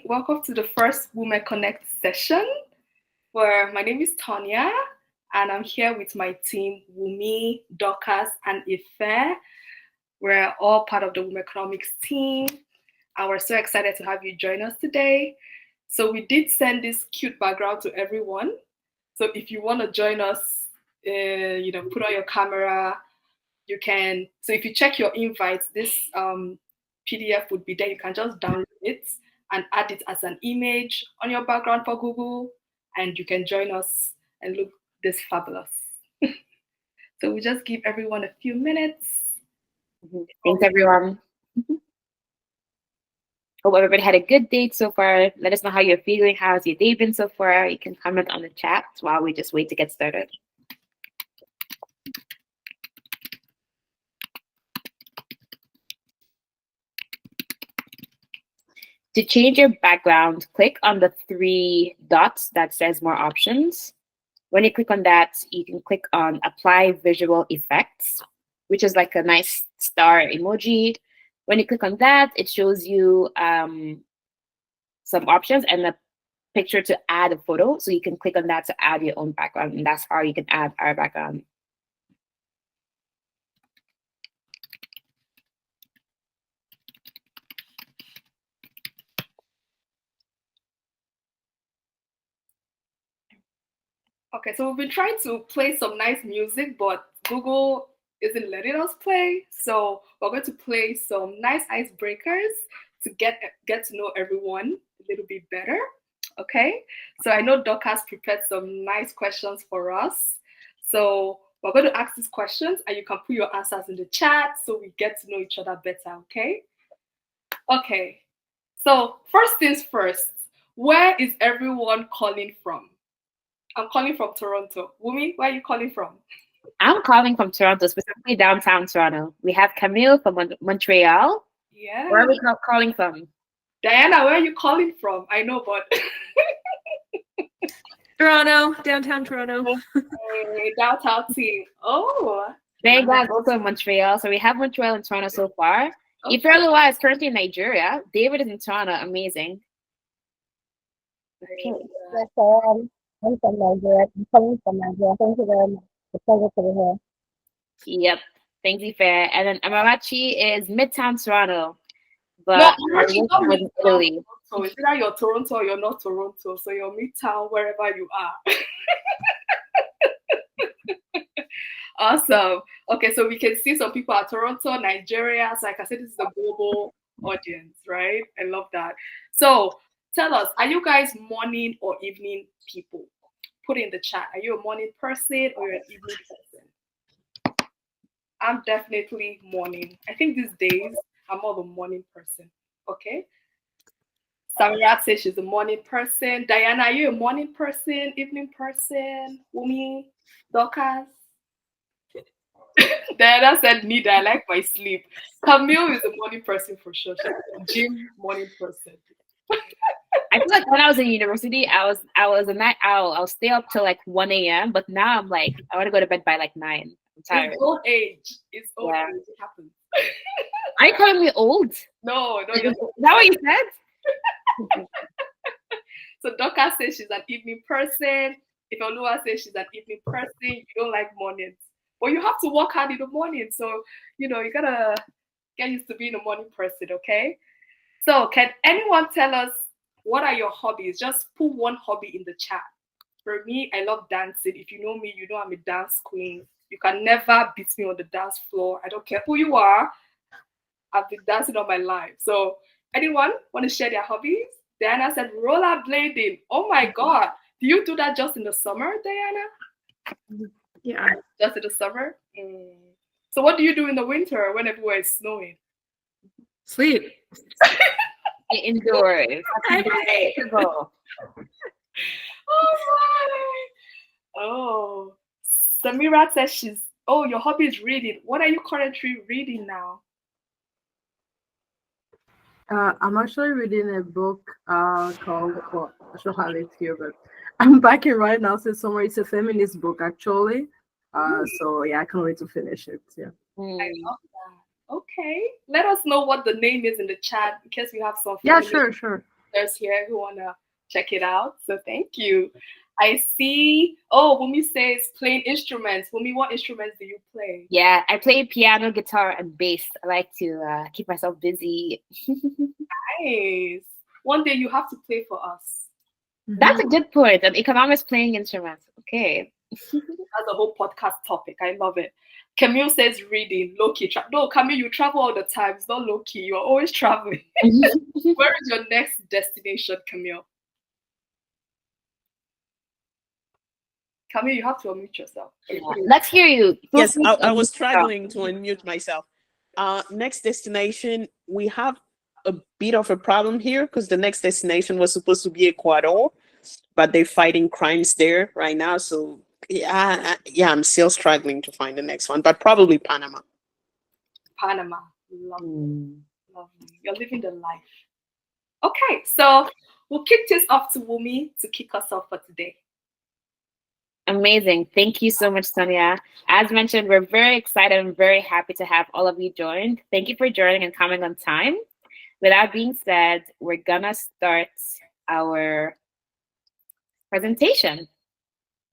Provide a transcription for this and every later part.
Welcome to the first WomEconomics session, where my name is Tonya, and I'm here with my team, Wumi, Dorcas, and Ife. We're all part of the WomEconomics team, and we're so excited to have you join us today. So we did send this cute background to everyone. So if you want to join us, put on your camera. You can. So if you check your invites, this PDF would be there. You can just download it and add it as an image on your background for Google, and you can join us and look this fabulous. So we just give everyone a few minutes. Thanks, everyone. Hope everybody had a good day so far. Let us know how you're feeling. How's your day been so far? You can comment on the chat while we just wait to get started. To change your background, click on the 3 dots that says more options. When you click on that, you can click on apply visual effects, which is like a nice star emoji. When you click on that, it shows you some options and a picture to add a photo. So you can click on that to add your own background, and that's how you can add our background. Okay, so we've been trying to play some nice music, but Google isn't letting us play. So we're going to play some nice icebreakers to get to know everyone a little bit better. Okay, so I know Doc has prepared some nice questions for us. So we're going to ask these questions, and you can put your answers in the chat so we get to know each other better. Okay. Okay. So first things first, where is everyone calling from? I'm calling from Toronto. Wumi, where are you calling from? I'm calling from Toronto, specifically downtown Toronto. We have Camille from Montreal. Yeah. Where are we calling from? Diana, where are you calling from? I know, but Toronto, downtown Toronto. Hey, downtown team. Oh. Vegas also in Montreal. So we have Montreal and Toronto so far. Okay. Ifeoluwa is currently in Nigeria. David is in Toronto. Amazing. Okay. Yes, I'm from Nigeria. I'm coming from Nigeria. Thank you very much. It's a pleasure to be here. Yep. Thanks, Ife. And then Amarachi is Midtown Toronto. But no, actually, not Midtown, Italy. So it's either you're Toronto or you're not Toronto. So you're Midtown wherever you are. Awesome. Okay, so we can see some people are Toronto, Nigeria. So like I said, this is a global audience, right? I love that. So tell us, are you guys morning or evening people? Put it in the chat. Are you a morning person or you're an evening person? I'm definitely morning. I think these days I'm more of a morning person. Okay. Samirat says she's a morning person. Diana, are you a morning person, evening person? Wumi, Dorcas? Diana said, neither. I like my sleep. Camille is a morning person for sure. She's a gym morning person. I feel like when I was in university, I was a night owl. I'll stay up till like 1 a.m. But now I'm like, I want to go to bed by like 9. I'm tired. It's old age. It's old age. It happens. Are you calling me old? No. Is that what you said? So Dorcas says she's an evening person. Ifeoluwa says she's an evening person. You don't like mornings. But you have to work hard in the morning. So, you gotta get used to being a morning person, okay? So can anyone tell us what are your hobbies? Just put one hobby in the chat. For me, I love dancing. If you know me, you know I'm a dance queen. You can never beat me on the dance floor. I don't care who you are. I've been dancing all my life. So anyone want to share their hobbies? Diana said rollerblading. Oh my God. Do you do that just in the summer, Diana? Yeah. Just in the summer? So what do you do in the winter when everywhere is snowing? Sleep. Indoors. Oh my. Oh. Samira says your hobby is reading. What are you currently reading now? I'm actually reading a book called, I should have it here, but I'm backing right now since summer. It's a feminist book, actually. So yeah, I can't wait to finish it. Yeah. I love that. Okay. Let us know what the name is in the chat in case we have some. Yeah, sure. others here who want to check it out. So thank you. I see. Oh, Wumi says playing instruments. Wumi, what instruments do you play? Yeah, I play piano, guitar, and bass. I like to keep myself busy. Nice. One day you have to play for us. That's a good point. An economist playing instruments. Okay. That's a whole podcast topic. I love it. Camille says reading, low-key. No, Camille, you travel all the time. It's not low-key. You're always traveling. Where is your next destination, Camille? Camille, you have to unmute yourself. Yeah. Let's hear you. Yes, I was struggling to unmute myself. Next destination, we have a bit of a problem here because the next destination was supposed to be Ecuador, but they're fighting crimes there right now. So yeah, I'm still struggling to find the next one, but probably Panama. Panama. Lovely. Lovely. You're living the life. Okay, so we'll kick this off to Wumi to kick us off for today. Amazing. Thank you so much, Sonia. As mentioned, we're very excited and very happy to have all of you joined. Thank you for joining and coming on time. With that being said, we're gonna start our presentation.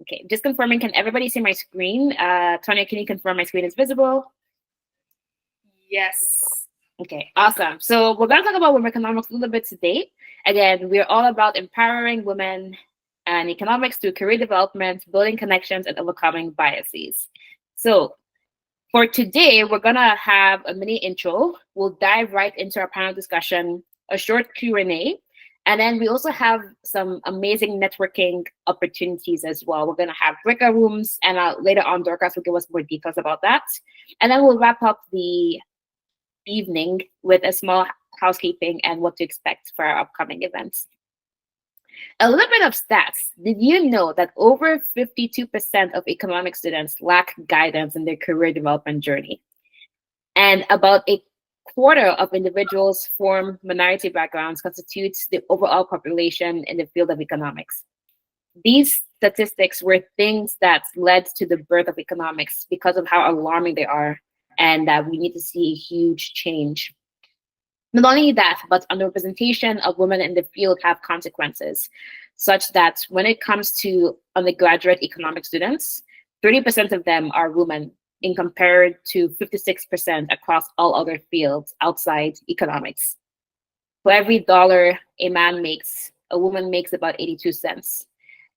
Okay, just confirming, can everybody see my screen? Tonya, can you confirm my screen is visible? Yes. Okay, awesome. So we're gonna talk about WomEconomics a little bit today. Again, we're all about empowering women and economics through career development, building connections, and overcoming biases. So for today, we're gonna have a mini intro. We'll dive right into our panel discussion, a short Q&A, and then we also have some amazing networking opportunities as well. We're gonna have breakout rooms, and later on, Dorcas will give us more details about that. And then we'll wrap up the evening with a small housekeeping and what to expect for our upcoming events. A little bit of stats. Did you know that over 52% of economic students lack guidance in their career development journey? And about a quarter of individuals from minority backgrounds constitutes the overall population in the field of economics. These statistics were things that led to the birth of economics because of how alarming they are, and that we need to see a huge change. Not only that, but underrepresentation of women in the field have consequences, such that when it comes to undergraduate economic students, 30% of them are women, in compared to 56% across all other fields outside economics. For every dollar a man makes, a woman makes about 82 cents.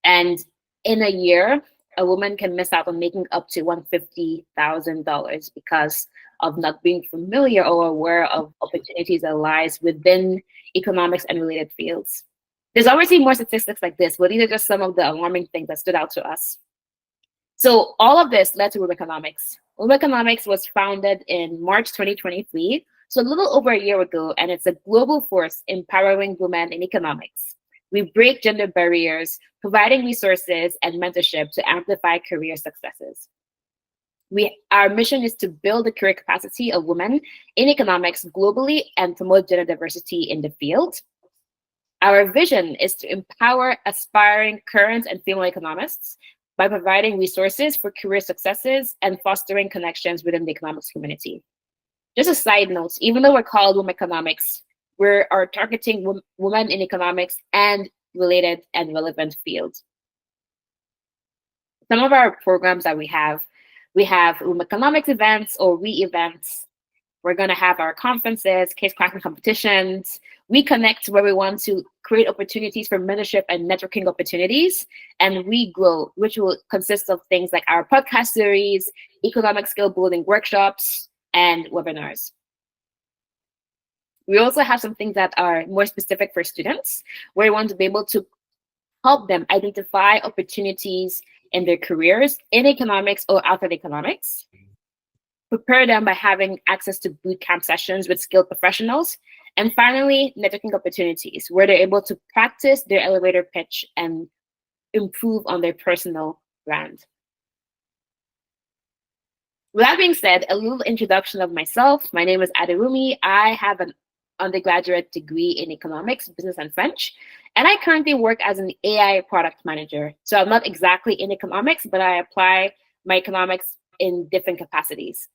And in a year, a woman can miss out on making up to $150,000 because of not being familiar or aware of opportunities that lies within economics and related fields. There's obviously more statistics like this, but these are just some of the alarming things that stood out to us. So all of this led to WomEconomics. WomEconomics was founded in March 2023, so a little over a year ago, and it's a global force empowering women in economics. We break gender barriers, providing resources and mentorship to amplify career successes. Our mission is to build the career capacity of women in economics globally and promote gender diversity in the field. Our vision is to empower aspiring current and female economists by providing resources for career successes and fostering connections within the economics community. Just a side note, even though we're called WomEconomics, we are targeting women in economics and related and relevant fields. Some of our programs that we have WomEconomics events or events. We're going to have our conferences, case cracking competitions. We connect where we want to create opportunities for mentorship and networking opportunities. And we grow, which will consist of things like our podcast series, economic skill building workshops, and webinars. We also have some things that are more specific for students, where we want to be able to help them identify opportunities in their careers in economics or outside economics, prepare them by having access to bootcamp sessions with skilled professionals, and finally, networking opportunities, where they're able to practice their elevator pitch and improve on their personal brand. With that being said, a little introduction of myself. My name is Aderumi. I have an undergraduate degree in economics, business, and French. And I currently work as an AI product manager. So I'm not exactly in economics, but I apply my economics in different capacities.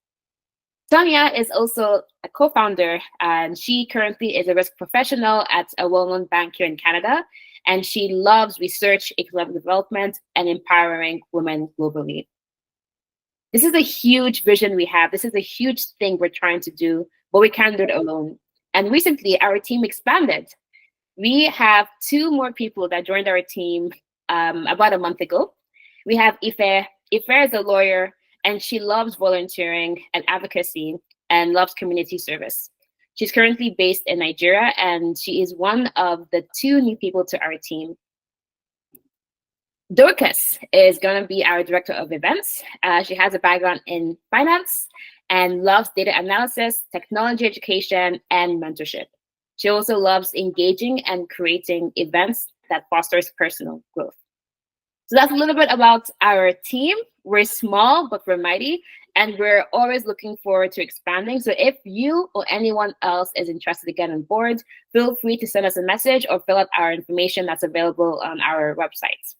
Tanya is also a co-founder, and she currently is a risk professional at a well-known bank here in Canada, and she loves research, economic development, and empowering women globally. This is a huge vision we have. This is a huge thing we're trying to do, but we can't do it alone. And recently, our team expanded. We have 2 more people that joined our team about a month ago. We have Ife. Ife is a lawyer, and she loves volunteering and advocacy and loves community service. She's currently based in Nigeria, and she is one of the 2 new people to our team. Dorcas is going to be our director of events. She has a background in finance and loves data analysis, technology education, and mentorship. She also loves engaging and creating events that fosters personal growth. So that's a little bit about our team. We're small, but we're mighty, and we're always looking forward to expanding. So if you or anyone else is interested to get on board, feel free to send us a message or fill out our information that's available on our website.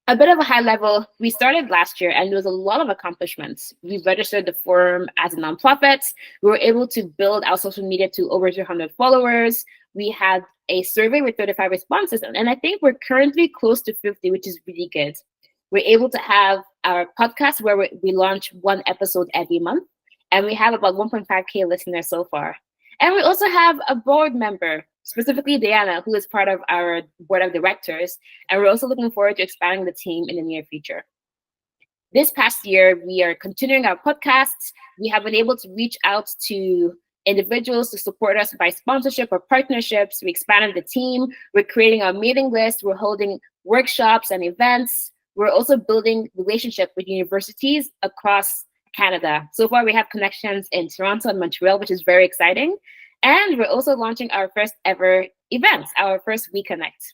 A bit of a high level, we started last year and there was a lot of accomplishments. We registered the firm as a nonprofit. We were able to build our social media to over 200 followers. We had a survey with 35 responses, and I think we're currently close to 50, which is really good. We're able to have our podcast where we launch 1 episode every month, and we have about 1.5K listeners so far. And we also have a board member, specifically Diana, who is part of our board of directors, and we're also looking forward to expanding the team in the near future. This past year, we are continuing our podcasts. We have been able to reach out to individuals to support us by sponsorship or partnerships. We expanded the team. We're creating our mailing list. We're holding workshops and events. We're also building relationships with universities across Canada. So far, we have connections in Toronto and Montreal, which is very exciting. And we're also launching our first ever events, our first WeConnect.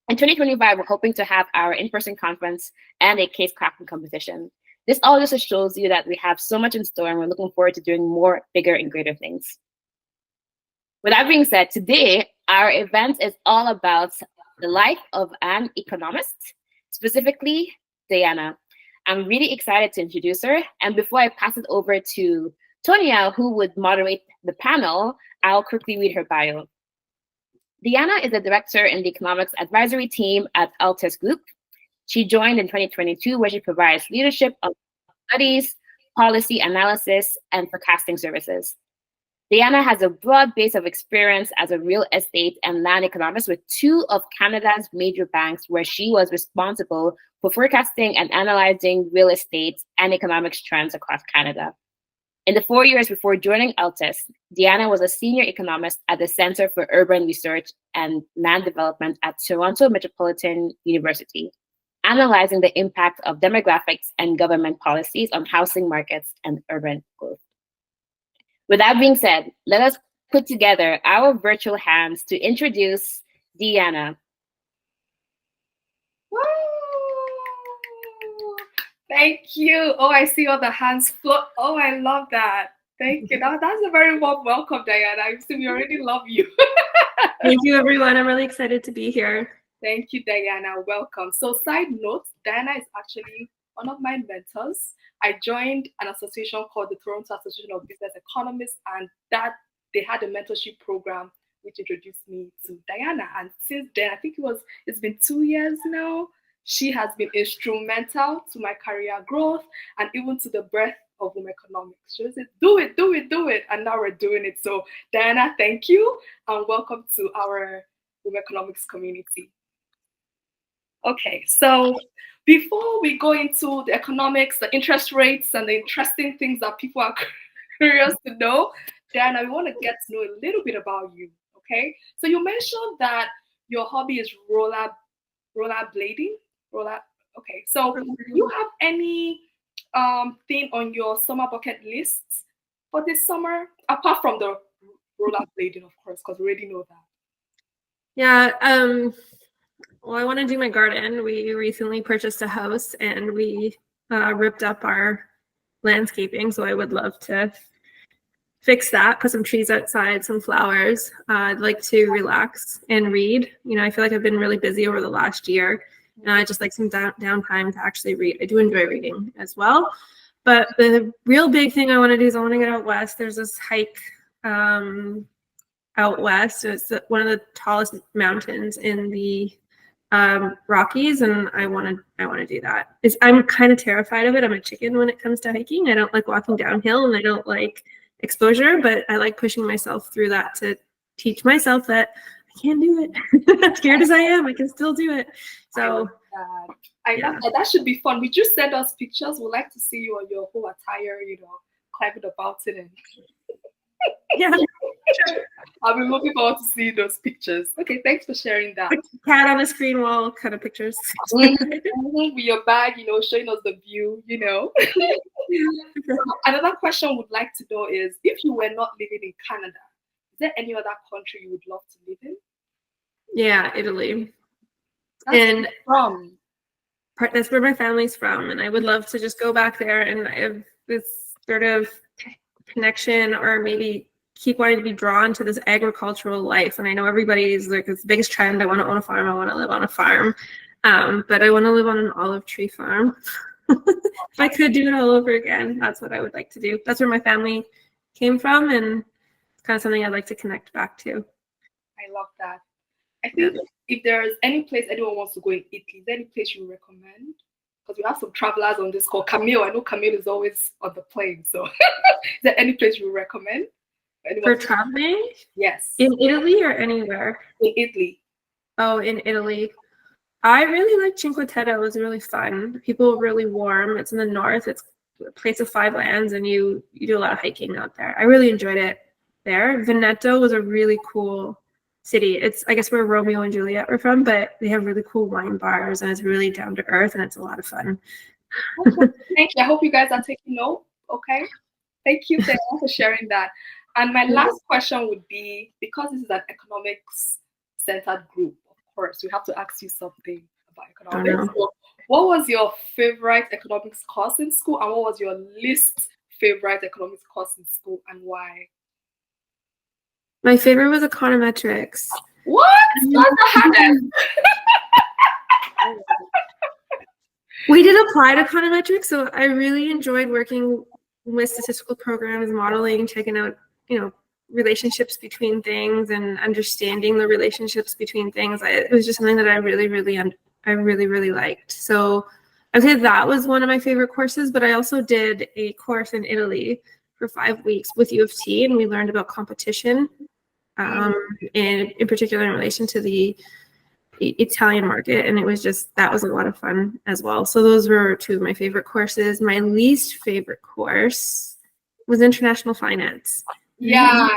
In 2025, we're hoping to have our in-person conference and a case crafting competition. This all just shows you that we have so much in store, and we're looking forward to doing more, bigger, and greater things. With that being said, today, our event is all about the life of an economist, specifically Diana. I'm really excited to introduce her. And before I pass it over to Tonya, who would moderate the panel, I'll quickly read her bio. Diana is a director in the economics advisory team at Altus Group. She joined in 2022, where she provides leadership of studies, policy analysis, and forecasting services. Diana has a broad base of experience as a real estate and land economist with 2 of Canada's major banks, where she was responsible for forecasting and analyzing real estate and economics trends across Canada. In the 4 years before joining Altus, Diana was a senior economist at the Center for Urban Research and Land Development at Toronto Metropolitan University, analyzing the impact of demographics and government policies on housing markets and urban growth. With that being said, let us put together our virtual hands to introduce Diana. Woo! Thank you. Oh, I see all the hands float. Oh, I love that. Thank you. That's a very warm welcome, Diana. I assume we already love you. Thank you, everyone. I'm really excited to be here. Thank you, Diana. Welcome. So, side note, Diana is actually one of my mentors. I joined an association called the Toronto Association of Business Economists, and that they had a mentorship program which introduced me to Diana. And since then, I think it's been 2 years now. She has been instrumental to my career growth and even to the birth of WomEconomics. She said, do it, do it, do it. And now we're doing it. So Diana, thank you and welcome to our WomEconomics community. Okay, so before we go into the economics, the interest rates, and the interesting things that people are curious to know, Diana, we want to get to know a little bit about you, okay? So you mentioned that your hobby is rollerblading. Okay, so do you have any thing on your summer bucket list for this summer, apart from the rollerblading, of course, because we already know that? Yeah, well, I want to do my garden. We recently purchased a house and we ripped up our landscaping, so I would love to fix that, put some trees outside, some flowers. I'd like to relax and read. You know, I feel like I've been really busy over the last year, and I just like some downtime to actually read. I do enjoy reading as well. But the real big thing I want to do is I want to get out west. There's this hike out west. It's one of the tallest mountains in the Rockies, and I want to do that. I'm kind of terrified of it. I'm a chicken when it comes to hiking. I don't like walking downhill, and I don't like exposure, but I like pushing myself through that to teach myself that I can do it. As scared as I am, I can still do it. So I love that. That should be fun. We just send us pictures. We'd like to see you on your whole attire, climbing about it. And yeah. I'll be looking forward to seeing those pictures. Okay, thanks for sharing that. Cat on the screen wall kind of pictures. With your bag, showing us the view, Another question would like to know is, if you were not living in Canada, is there any other country you would love to live in? Yeah, Italy. That's That's where my family's from, and I would love to just go back there and I have this sort of connection, or maybe keep wanting to be drawn to this agricultural life. And I know everybody's like, it's the biggest trend. I want to own a farm. I want to live on a farm. But I want to live on an olive tree farm. If I could do it all over again, that's what I would like to do. That's where my family came from, and it's kind of something I'd like to connect back to. I love that. I think if there's any place anyone wants to go in Italy, is there any place you recommend? Because we have some travelers on this call. Camille, I know Camille is always on the plane. So is there any place you recommend? For traveling? Yes. In Italy or anywhere? In Italy. Oh, in Italy. I really like Cinque Terre. It was really fun. People are really warm. It's in the north. It's a place of 5 lands, and you do a lot of hiking out there. I really enjoyed it there. Veneto was a really cool city. It's, I guess, where Romeo and Juliet were from, but they have really cool wine bars, and it's really down to earth, and it's a lot of fun. Okay. Thank you. I hope you guys are taking note. Okay. Thank you for sharing that. And my last question would be, because this is an economics-centered group, of course, we have to ask you something about economics. So what was your favorite economics course in school, and what was your least favorite economics course in school, and why? My favorite was econometrics. What? That's the hardest. We did applied econometrics, so I really enjoyed working with statistical programs, modeling, checking out, relationships between things and understanding the relationships between things. It was just something that I really, really liked. So I'd say that was one of my favorite courses, but I also did a course in Italy for 5 weeks with U of T, and we learned about competition, and in particular in relation to the Italian market, and that was a lot of fun as well. So those were 2 of my favorite courses. My least favorite course was international finance. Yeah.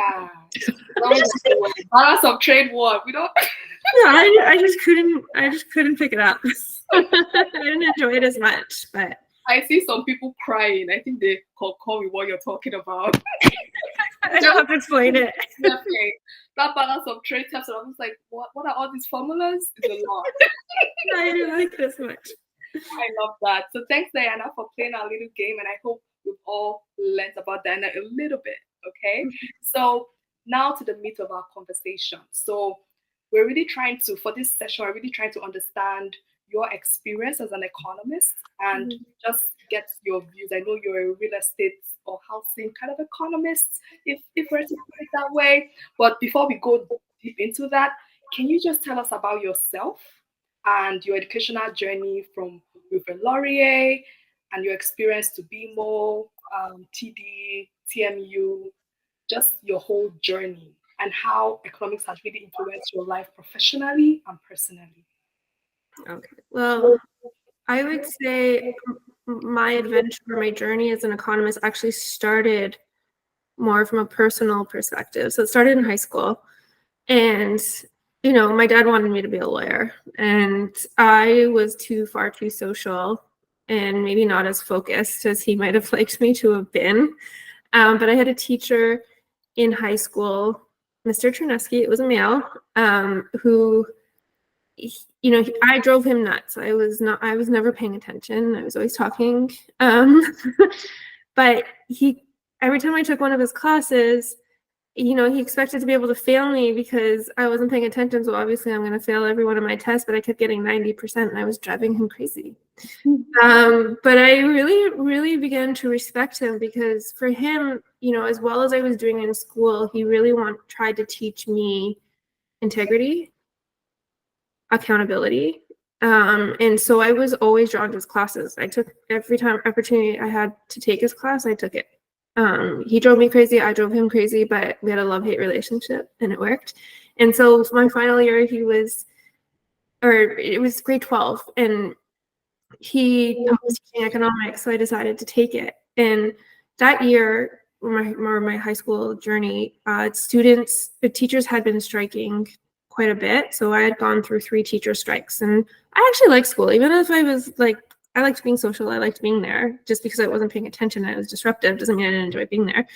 Balance of trade war. We don't. Yeah, I just couldn't pick it up. I didn't enjoy it as much, but I see some people crying. I think they call me what you're talking about. I don't have to explain it. Okay. That balance of trade tests, and I was like, what are all these formulas? It's a lot. I didn't like it as much. I love that. So thanks, Diana, for playing our little game, and I hope we've all learned about Diana a little bit. Okay. So now to the meat of our conversation. So we're really trying to, for this session, we're really trying to understand your experience as an economist and just get your views. I know you're a real estate or housing kind of economist, if we're to put it that way. But before we go deep into that, can you just tell us about yourself and your educational journey from Wilfrid Laurier and your experience to BMO, TD, TMU, just your whole journey and how economics has really influenced your life professionally and personally? Okay. Well, I would say my adventure, my journey as an economist actually started more from a personal perspective. So it started in high school, and my dad wanted me to be a lawyer, and I was far too social and maybe not as focused as he might have liked me to have been. But I had a teacher in high school, Mr. Chernesky, it was a male, who, I drove him nuts. I was never paying attention. I was always talking. But every time I took one of his classes, he expected to be able to fail me because I wasn't paying attention. So obviously I'm going to fail every one of my tests, but I kept getting 90% and I was driving him crazy. But I really, really began to respect him because for him, as well as I was doing in school, he really tried to teach me integrity, accountability. And so I was always drawn to his classes. I took every time opportunity I had to take his class, I took it. He drove me crazy, I drove him crazy, but we had a love-hate relationship and it worked. And so my final year, it was grade 12, and he was teaching economics, so I decided to take it. And that year, my high school journey, the teachers had been striking quite a bit. So I had gone through 3 teacher strikes, and I actually liked school, even if I liked being social. I liked being there. Just because I wasn't paying attention and it was disruptive doesn't mean I didn't enjoy being there.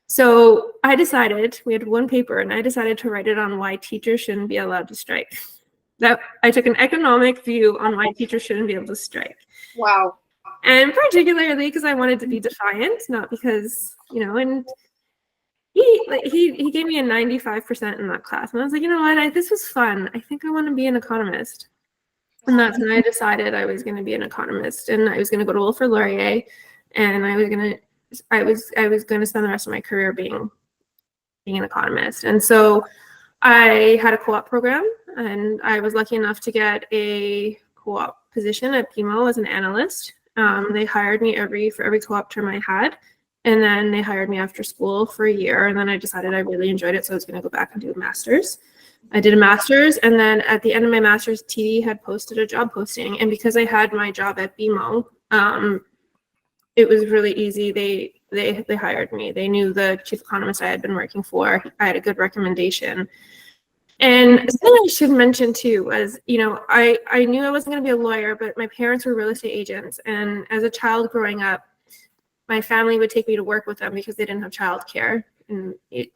So I decided, we had one paper, and I decided to write it on why teachers shouldn't be allowed to strike. That I took an economic view on why teachers shouldn't be able to strike. Wow. And particularly because I wanted to be defiant, not because, and he gave me a 95% in that class. And I was like, you know what, this was fun. I think I want to be an economist. And that's when I decided I was going to be an economist, and I was going to go to Wolford Laurier, and I was going to spend the rest of my career being an economist. And so I had a co-op program, and I was lucky enough to get a co-op position at BMO as an analyst. They hired me for every co-op term I had, and then they hired me after school for a year, and then I decided I really enjoyed it, so I was going to go back and do a master's. I did a master's, and then at the end of my master's, TD had posted a job posting, and because I had my job at BMO, it was really easy. They hired me. They knew the chief economist I had been working for. I had a good recommendation. And something I should mention too was, I knew I wasn't going to be a lawyer, but my parents were real estate agents, and as a child growing up, my family would take me to work with them because they didn't have childcare.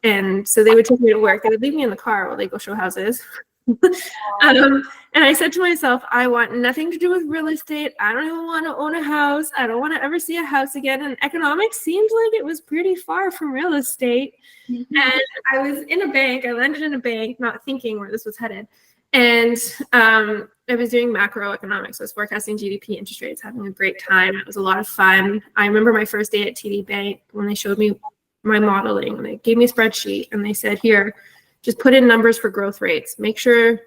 And so they would take me to work. They would leave me in the car while they go show houses. And I said to myself, I want nothing to do with real estate. I don't even want to own a house. I don't want to ever see a house again. And economics seemed like it was pretty far from real estate. Mm-hmm. And I was in a bank. I landed in a bank, not thinking where this was headed. And I was doing macroeconomics. I was forecasting GDP, interest rates, having a great time. It was a lot of fun. I remember my first day at TD Bank when they showed me my modeling, and they gave me a spreadsheet, and they said, here, just put in numbers for growth rates. Make sure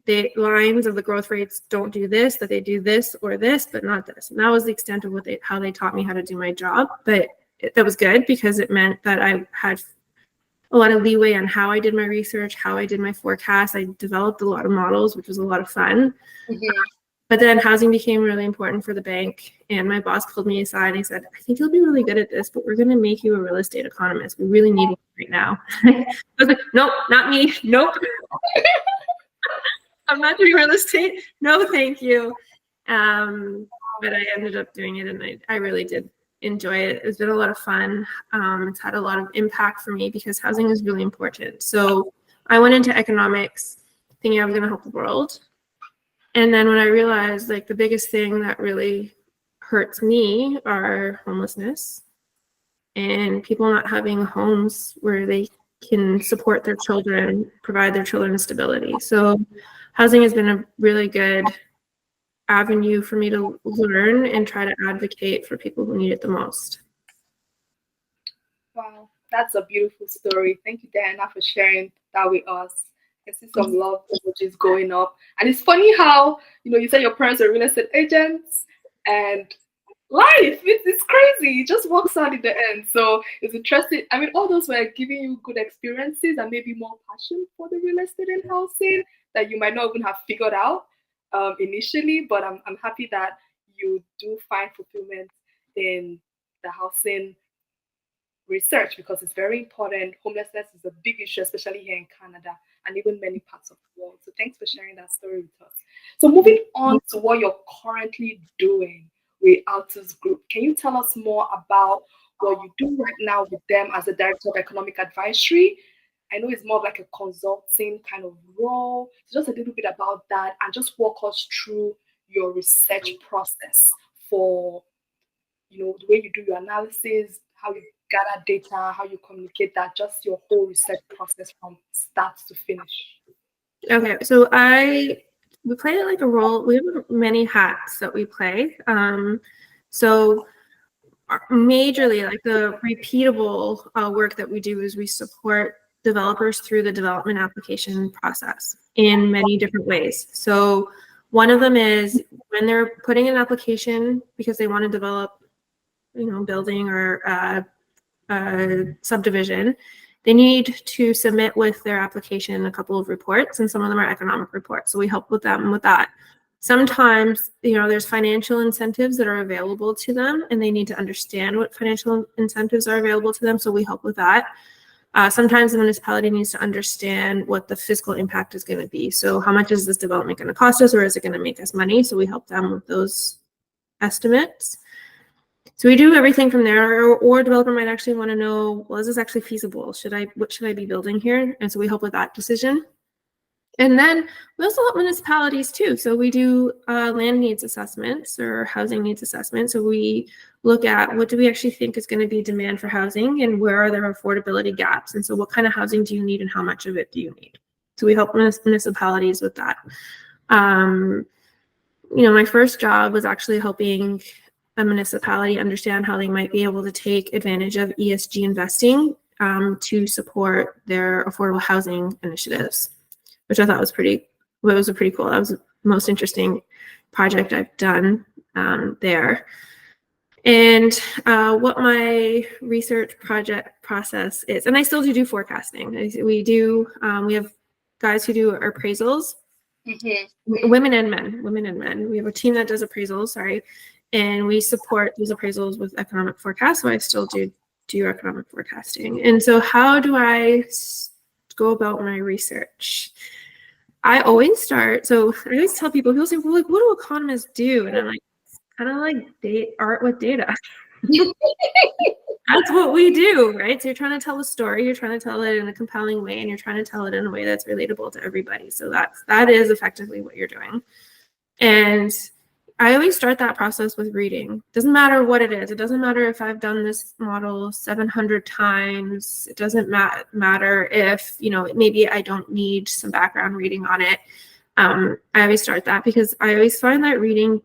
the lines of the growth rates don't do this, that they do this or this, but not this. And that was the extent of how they taught me how to do my job. But that was good because it meant that I had a lot of leeway on how I did my research, how I did my forecast. I developed a lot of models, which was a lot of fun. Mm-hmm. But then housing became really important for the bank, and my boss pulled me aside and he said, I think you'll be really good at this, but we're going to make you a real estate economist. We really need you right now. I was like, nope, not me. Nope. I'm not doing real estate. No, thank you. But I ended up doing it, and I really did enjoy it. It's been a lot of fun. It's had a lot of impact for me because housing is really important. So I went into economics thinking I was going to help the world. And then when I realized the biggest thing that really hurts me are homelessness and people not having homes where they can support their children, provide their children stability. So housing has been a really good avenue for me to learn and try to advocate for people who need it the most. Wow, that's a beautiful story. Thank you, Diana, for sharing that with us. I see some love emojis going up. And it's funny how, you said your parents are real estate agents, and life, it's crazy. It just works out in the end. So it's interesting. I mean, all those were giving you good experiences and maybe more passion for the real estate and housing that you might not even have figured out initially. But I'm happy that you do find fulfillment in the housing research because it's very important. Homelessness is a big issue, especially here in Canada and even many parts of the world. So thanks for sharing that story with us. So moving on to what you're currently doing with Altus Group, can you tell us more about what you do right now with them as a director of economic advisory? I know it's more of like a consulting kind of role. So just a little bit about that, and just walk us through your research process for, the way you do your analysis, how you gather data, how you communicate that, just your whole research process from start to finish. Okay, so we play like a role. We have many hats that we play. So majorly, like the repeatable work that we do is we support developers through the development application process in many different ways. So one of them is when they're putting an application because they want to develop, building or subdivision, they need to submit with their application a couple of reports, and some of them are economic reports. So we help with them with that. Sometimes, there's financial incentives that are available to them, and they need to understand what financial incentives are available to them. So we help with that. Sometimes the municipality needs to understand what the fiscal impact is going to be. So how much is this development going to cost us, or is it going to make us money? So we help them with those estimates. So we do everything from there, or a developer might actually want to know, well, is this actually feasible? What should I be building here? And so we help with that decision. And then we also help municipalities too. So we do land needs assessments or housing needs assessments. So we look at what do we actually think is going to be demand for housing, and where are there affordability gaps? And so what kind of housing do you need, and how much of it do you need? So we help municipalities with that. My first job was actually helping a municipality understand how they might be able to take advantage of ESG investing to support their affordable housing initiatives, which I thought was pretty cool. That was the most interesting project I've done there. And what my research project process is, and I still do forecasting. We have guys who do appraisals, women and men. We have a team that does appraisals, and we support those appraisals with economic forecasts. So I still do economic forecasting. And so how do I go about my research? I always tell people say, well, like, what do economists do? And I'm like, kind of like art with data. That's what we do, right? So you're trying to tell a story, you're trying to tell it in a compelling way, and you're trying to tell it in a way that's relatable to everybody. So that is effectively what you're doing. And I always start that process with reading. Doesn't matter what it is. It doesn't matter if I've done this model 700 times. It doesn't matter if, maybe I don't need some background reading on it. I always start that because I always find that reading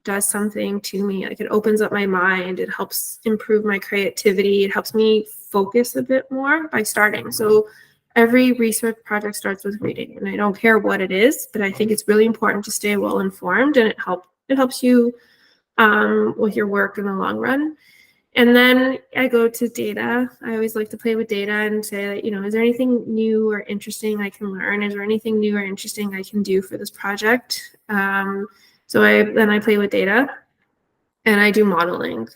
does something to me. Like, it opens up my mind. It helps improve my creativity. It helps me focus a bit more by starting. So every research project starts with reading, and I don't care what it is, but I think it's really important to stay well informed, and it helps you with your work in the long run. And then I go to data. I always like to play with data and say, is there anything new or interesting I can learn? Is there anything new or interesting I can do for this project? So I play with data, and I do modeling.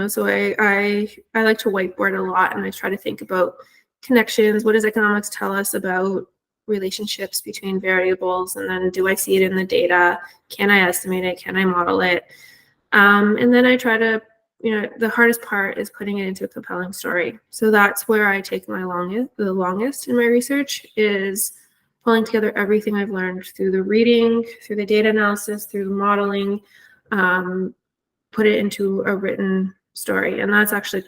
So I like to whiteboard a lot, and I try to think about connections. What does economics tell us about relationships between variables? And then, do I see it in the data? Can I estimate it? Can I model it? And then I try to, the hardest part is putting it into a compelling story. So that's where I take the longest in my research, is pulling together everything I've learned through the reading, through the data analysis, through the modeling, put it into a written story. And that's actually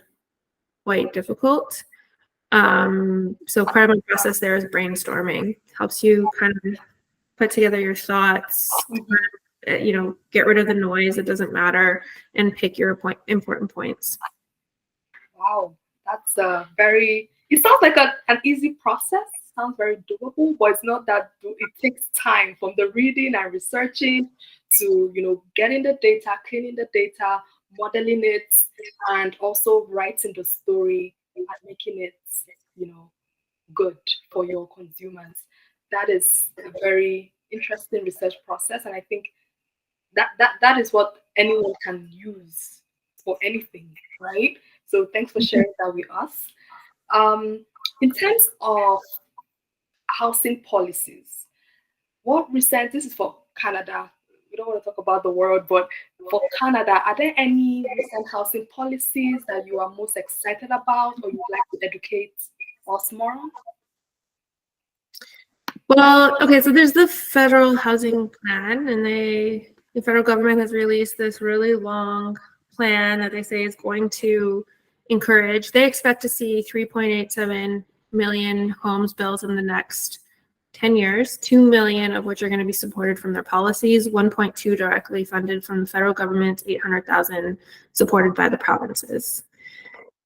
quite difficult. So part of my process there is brainstorming. Helps you kind of put together your thoughts, get rid of the noise that doesn't matter, and pick your important points. Wow, that's it sounds like an easy process. Sounds very doable, but it's not that. It takes time from the reading and researching to getting the data, cleaning the data, modeling it, and also writing the story and making it good for your consumers. That is a very interesting research process, and I think that is what anyone can use for anything, right? So thanks for sharing that with us. In terms of housing policies, this is for Canada. We don't want to talk about the world, but for Canada, are there any recent housing policies that you are most excited about, or you'd like to educate us more on? Well, okay, so there's the federal housing plan, and the federal government has released this really long plan that they say is going to they expect to see 3.87 million homes built in the next 10 years, 2 million of which are going to be supported from their policies, 1.2 directly funded from the federal government, 800,000 supported by the provinces.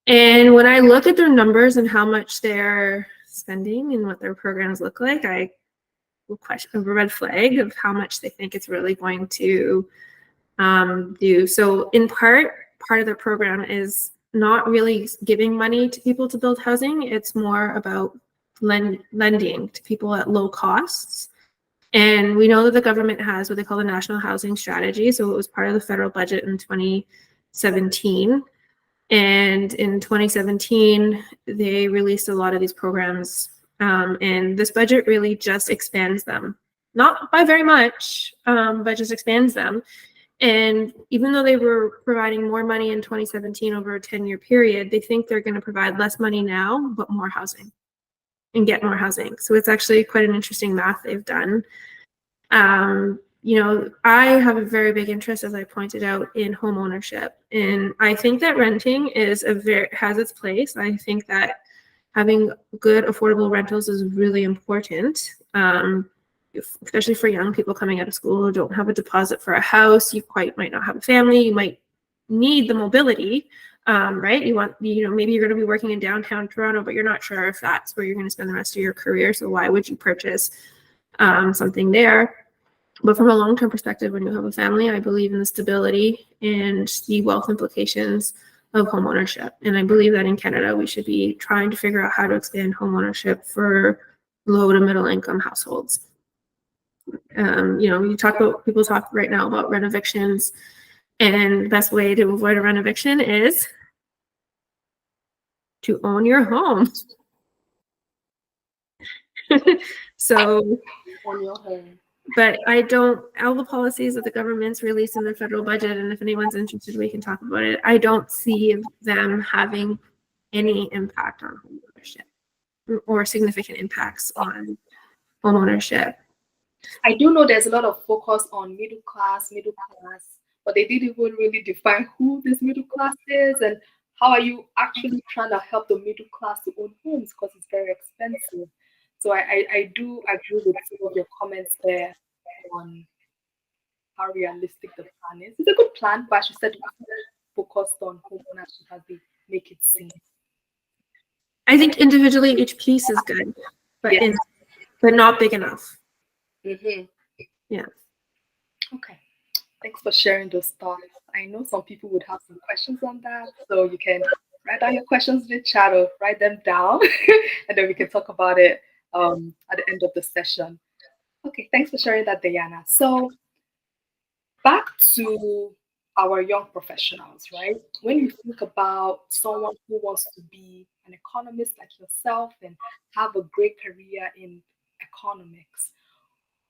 And when I look at their numbers and how much they're spending and what their programs look like, I will question a red flag of how much they think it's really going to do. So in part of their program is not really giving money to people to build housing. It's more about lending to people at low costs. And we know that the government has what they call the National Housing Strategy. So it was part of the federal budget in 2017. And in 2017, they released a lot of these programs. And this budget really just expands them. Not by very much, but just expands them. And even though they were providing more money in 2017 over a 10-year period, they think they're going to provide less money now, but more housing and get more housing. So it's actually quite an interesting math they've done. You know, I have a very big interest, as I pointed out, in home ownership. And I think that renting has its place. I think that having good affordable rentals is really important. Especially for young people coming out of school who don't have a deposit for a house, you might not have a family, you might need the mobility, right? Maybe you're going to be working in downtown Toronto, but you're not sure if that's where you're going to spend the rest of your career. So why would you purchase something there? But from a long-term perspective, when you have a family, I believe in the stability and the wealth implications of home ownership. And I believe that in Canada, we should be trying to figure out how to expand home ownership for low to middle income households. People talk right now about rent evictions, and the best way to avoid a rent eviction is to own your home. So, but all the policies that the government's released in the federal budget, and if anyone's interested, we can talk about it. I don't see them having any impact on home ownership or significant impacts on home ownership. I do know there's a lot of focus on middle class, but they didn't even really define who this middle class is and how are you actually trying to help the middle class to own homes because it's very expensive. So I do agree with some of your comments there on how realistic the plan is. It's a good plan, but as you said, focused on home ownership as they make it seem. I think individually each piece is good, but yes. But not big enough. Mm-hmm. Yeah. Okay. Thanks for sharing those thoughts. I know some people would have some questions on that, so you can write down your questions in the chat or write them down, and then we can talk about it at the end of the session. Okay, thanks for sharing that, Diana. So back to our young professionals, right? When you think about someone who wants to be an economist like yourself and have a great career in economics,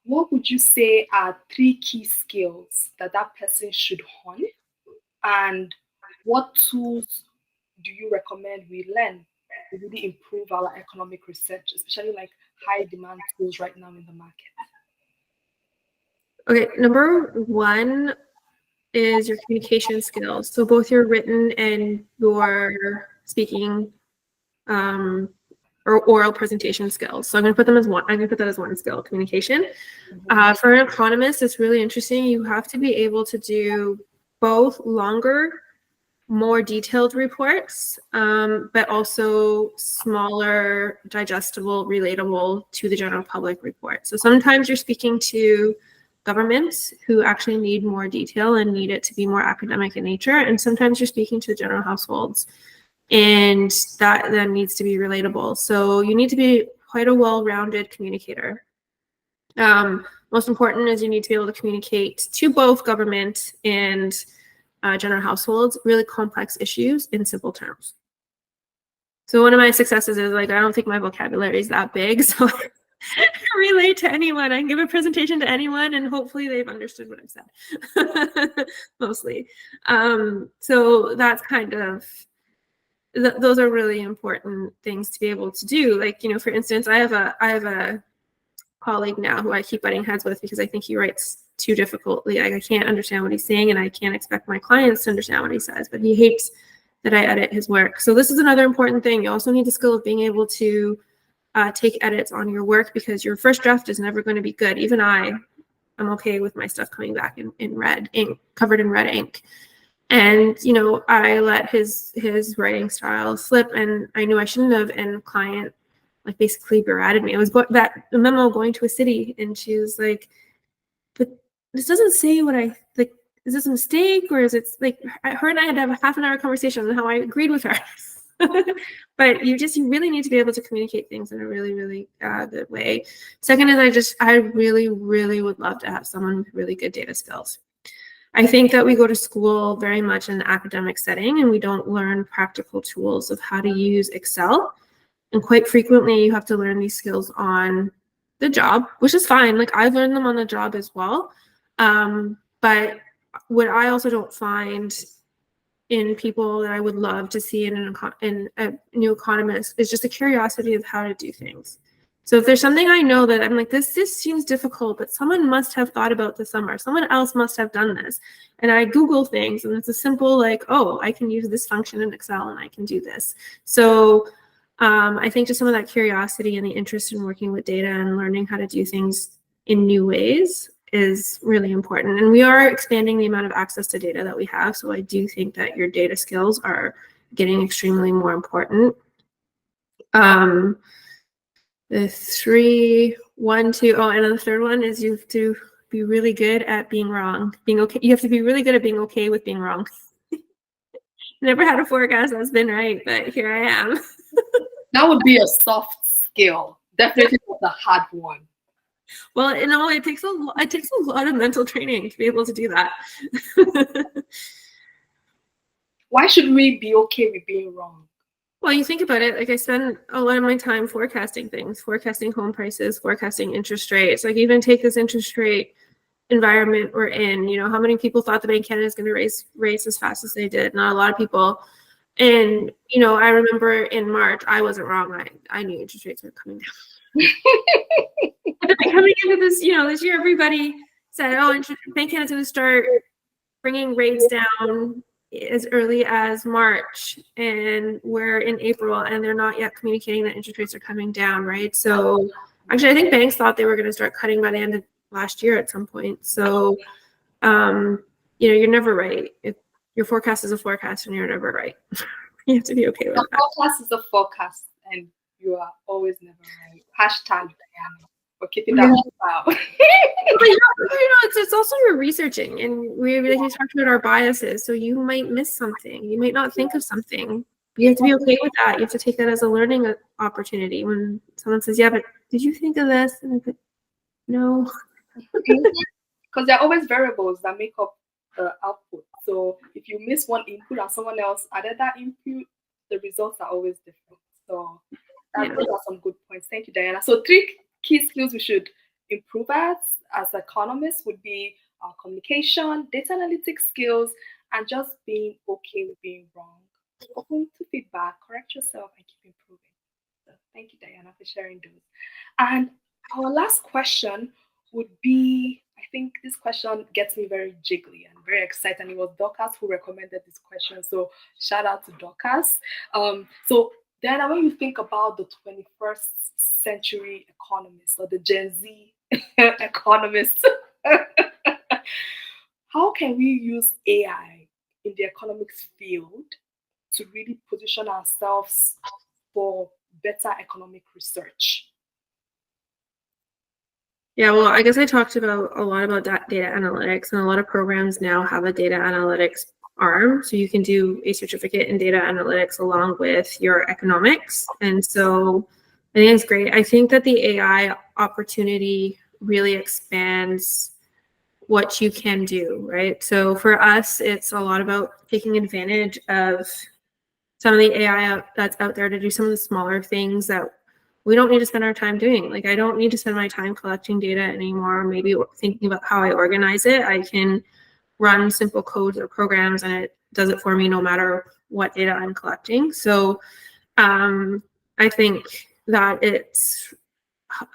what would you say are 3 key skills that person should hone? And what tools do you recommend we learn to really improve our economic research, especially like high demand tools right now in the market? Okay, number 1 is your communication skills. So both your written and your speaking or oral presentation skills. So I'm going to put them as one. I'm going to put that as one skill, communication. For an economist, it's really interesting. You have to be able to do both longer, more detailed reports, but also smaller, digestible, relatable to the general public reports. So sometimes you're speaking to governments who actually need more detail and need it to be more academic in nature. And sometimes you're speaking to general households, and that then needs to be relatable. So you need to be quite a well-rounded communicator. Most important is you need to be able to communicate to both government and general households really complex issues in simple terms. So one of my successes is I don't think my vocabulary is that big, so I can relate to anyone. I can give a presentation to anyone, and hopefully they've understood what I've said, mostly. So that's kind of those are really important things to be able to do. For instance, I have a colleague now who I keep butting heads with because I think he writes too difficultly. I can't understand what he's saying, and I can't expect my clients to understand what he says, but he hates that I edit his work. So this is another important thing. You also need the skill of being able to take edits on your work, because your first draft is never going to be good. Even I'm okay with my stuff coming back in red ink, covered in red ink. And, you know, I let his writing style slip, and I knew I shouldn't have, and client like basically berated me. It was that memo going to a city, and she was like, but this doesn't say what I like. Is this a mistake, or is it like her and I had to have a half an hour conversation on how I agreed with her? But you really need to be able to communicate things in a really, really good way. Second is I really, really would love to have someone with really good data skills. I think that we go to school very much in an academic setting, and we don't learn practical tools of how to use Excel. And quite frequently you have to learn these skills on the job, which is fine. Like, I've learned them on the job as well. But what I also don't find in people that I would love to see in a new economist is just a curiosity of how to do things. So if there's something I know that I'm like, this seems difficult, but someone must have thought about this somewhere. Someone else must have done this. And I Google things, and it's a simple like, oh, I can use this function in Excel and I can do this. So I think just some of that curiosity and the interest in working with data and learning how to do things in new ways is really important. And we are expanding the amount of access to data that we have. So I do think that your data skills are getting extremely more important. The 3, 1, 2, oh, and the third one is you have to be really good at being wrong. Being okay. You have to be really good at being okay with being wrong. Never had a forecast that's been right, but here I am. That would be a soft skill. Definitely not the hard one. Well, you know, it takes a lot of mental training to be able to do that. Why should we be okay with being wrong? Well, you think about it, like I spend a lot of my time forecasting things, forecasting home prices, forecasting interest rates. Like, even take this interest rate environment we're in, you know, how many people thought the Bank of Canada is going to raise rates as fast as they did? Not a lot of people. And, you know, I remember in March, I wasn't wrong. I knew interest rates were coming down. Coming into this, you know, this year, everybody said, oh, Bank of Canada is going to start bringing rates down as early as March, and we're in April, and they're not yet communicating that interest rates are coming down, right? So actually, I think banks thought they were going to start cutting by the end of last year at some point. So, you know, you're never right. Your forecast is a forecast, and you're never right. You have to be okay with that. A forecast is a forecast, and you are always never right. Hashtag Diana. We're keeping that out. But you know, it's also you're researching, and we talked about our biases. So you might miss something. You might not think of something. You have to be okay with that. You have to take that as a learning opportunity. When someone says, "Yeah, but did you think of this?" And I go, "No," because there are always variables that make up the output. So if you miss one input and someone else added that input, the results are always different. So those are some good points. Thank you, Diana. So 3 key skills we should improve as economists would be communication, data analytics skills, and just being okay with being wrong. Open to feedback, correct yourself, and keep improving. So thank you, Diana, for sharing those. And our last question would be, I think this question gets me very jiggly and very excited. And it was Dorcas who recommended this question. So shout out to Dorcas. So Diana, when you think about the 21st century economists or the Gen Z economists, how can we use AI in the economics field to really position ourselves for better economic research? Yeah, well, I guess I talked about a lot about data analytics, and a lot of programs now have a data analytics arm. So you can do a certificate in data analytics along with your economics. And so I think it's great. I think that the AI opportunity really expands what you can do, right? So for us, it's a lot about taking advantage of some of the AI that's out there to do some of the smaller things that we don't need to spend our time doing. Like, I don't need to spend my time collecting data anymore, maybe thinking about how I organize it. I can run simple codes or programs, and it does it for me no matter what data I'm collecting. So I think that it's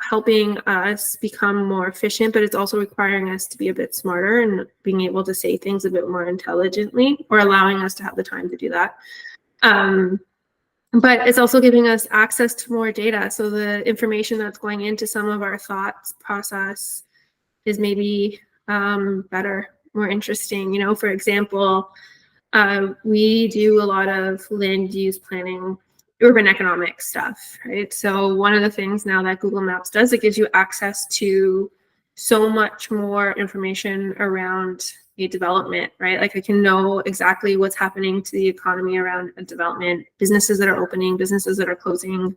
helping us become more efficient, but it's also requiring us to be a bit smarter and being able to say things a bit more intelligently, or allowing us to have the time to do that. But it's also giving us access to more data. So the information that's going into some of our thoughts process is maybe better, more interesting. You know, for example, we do a lot of land use planning, urban economics stuff, right? So one of the things now that Google Maps does, it gives you access to so much more information around a development, right? Like I can know exactly what's happening to the economy around a development, businesses that are opening, businesses that are closing,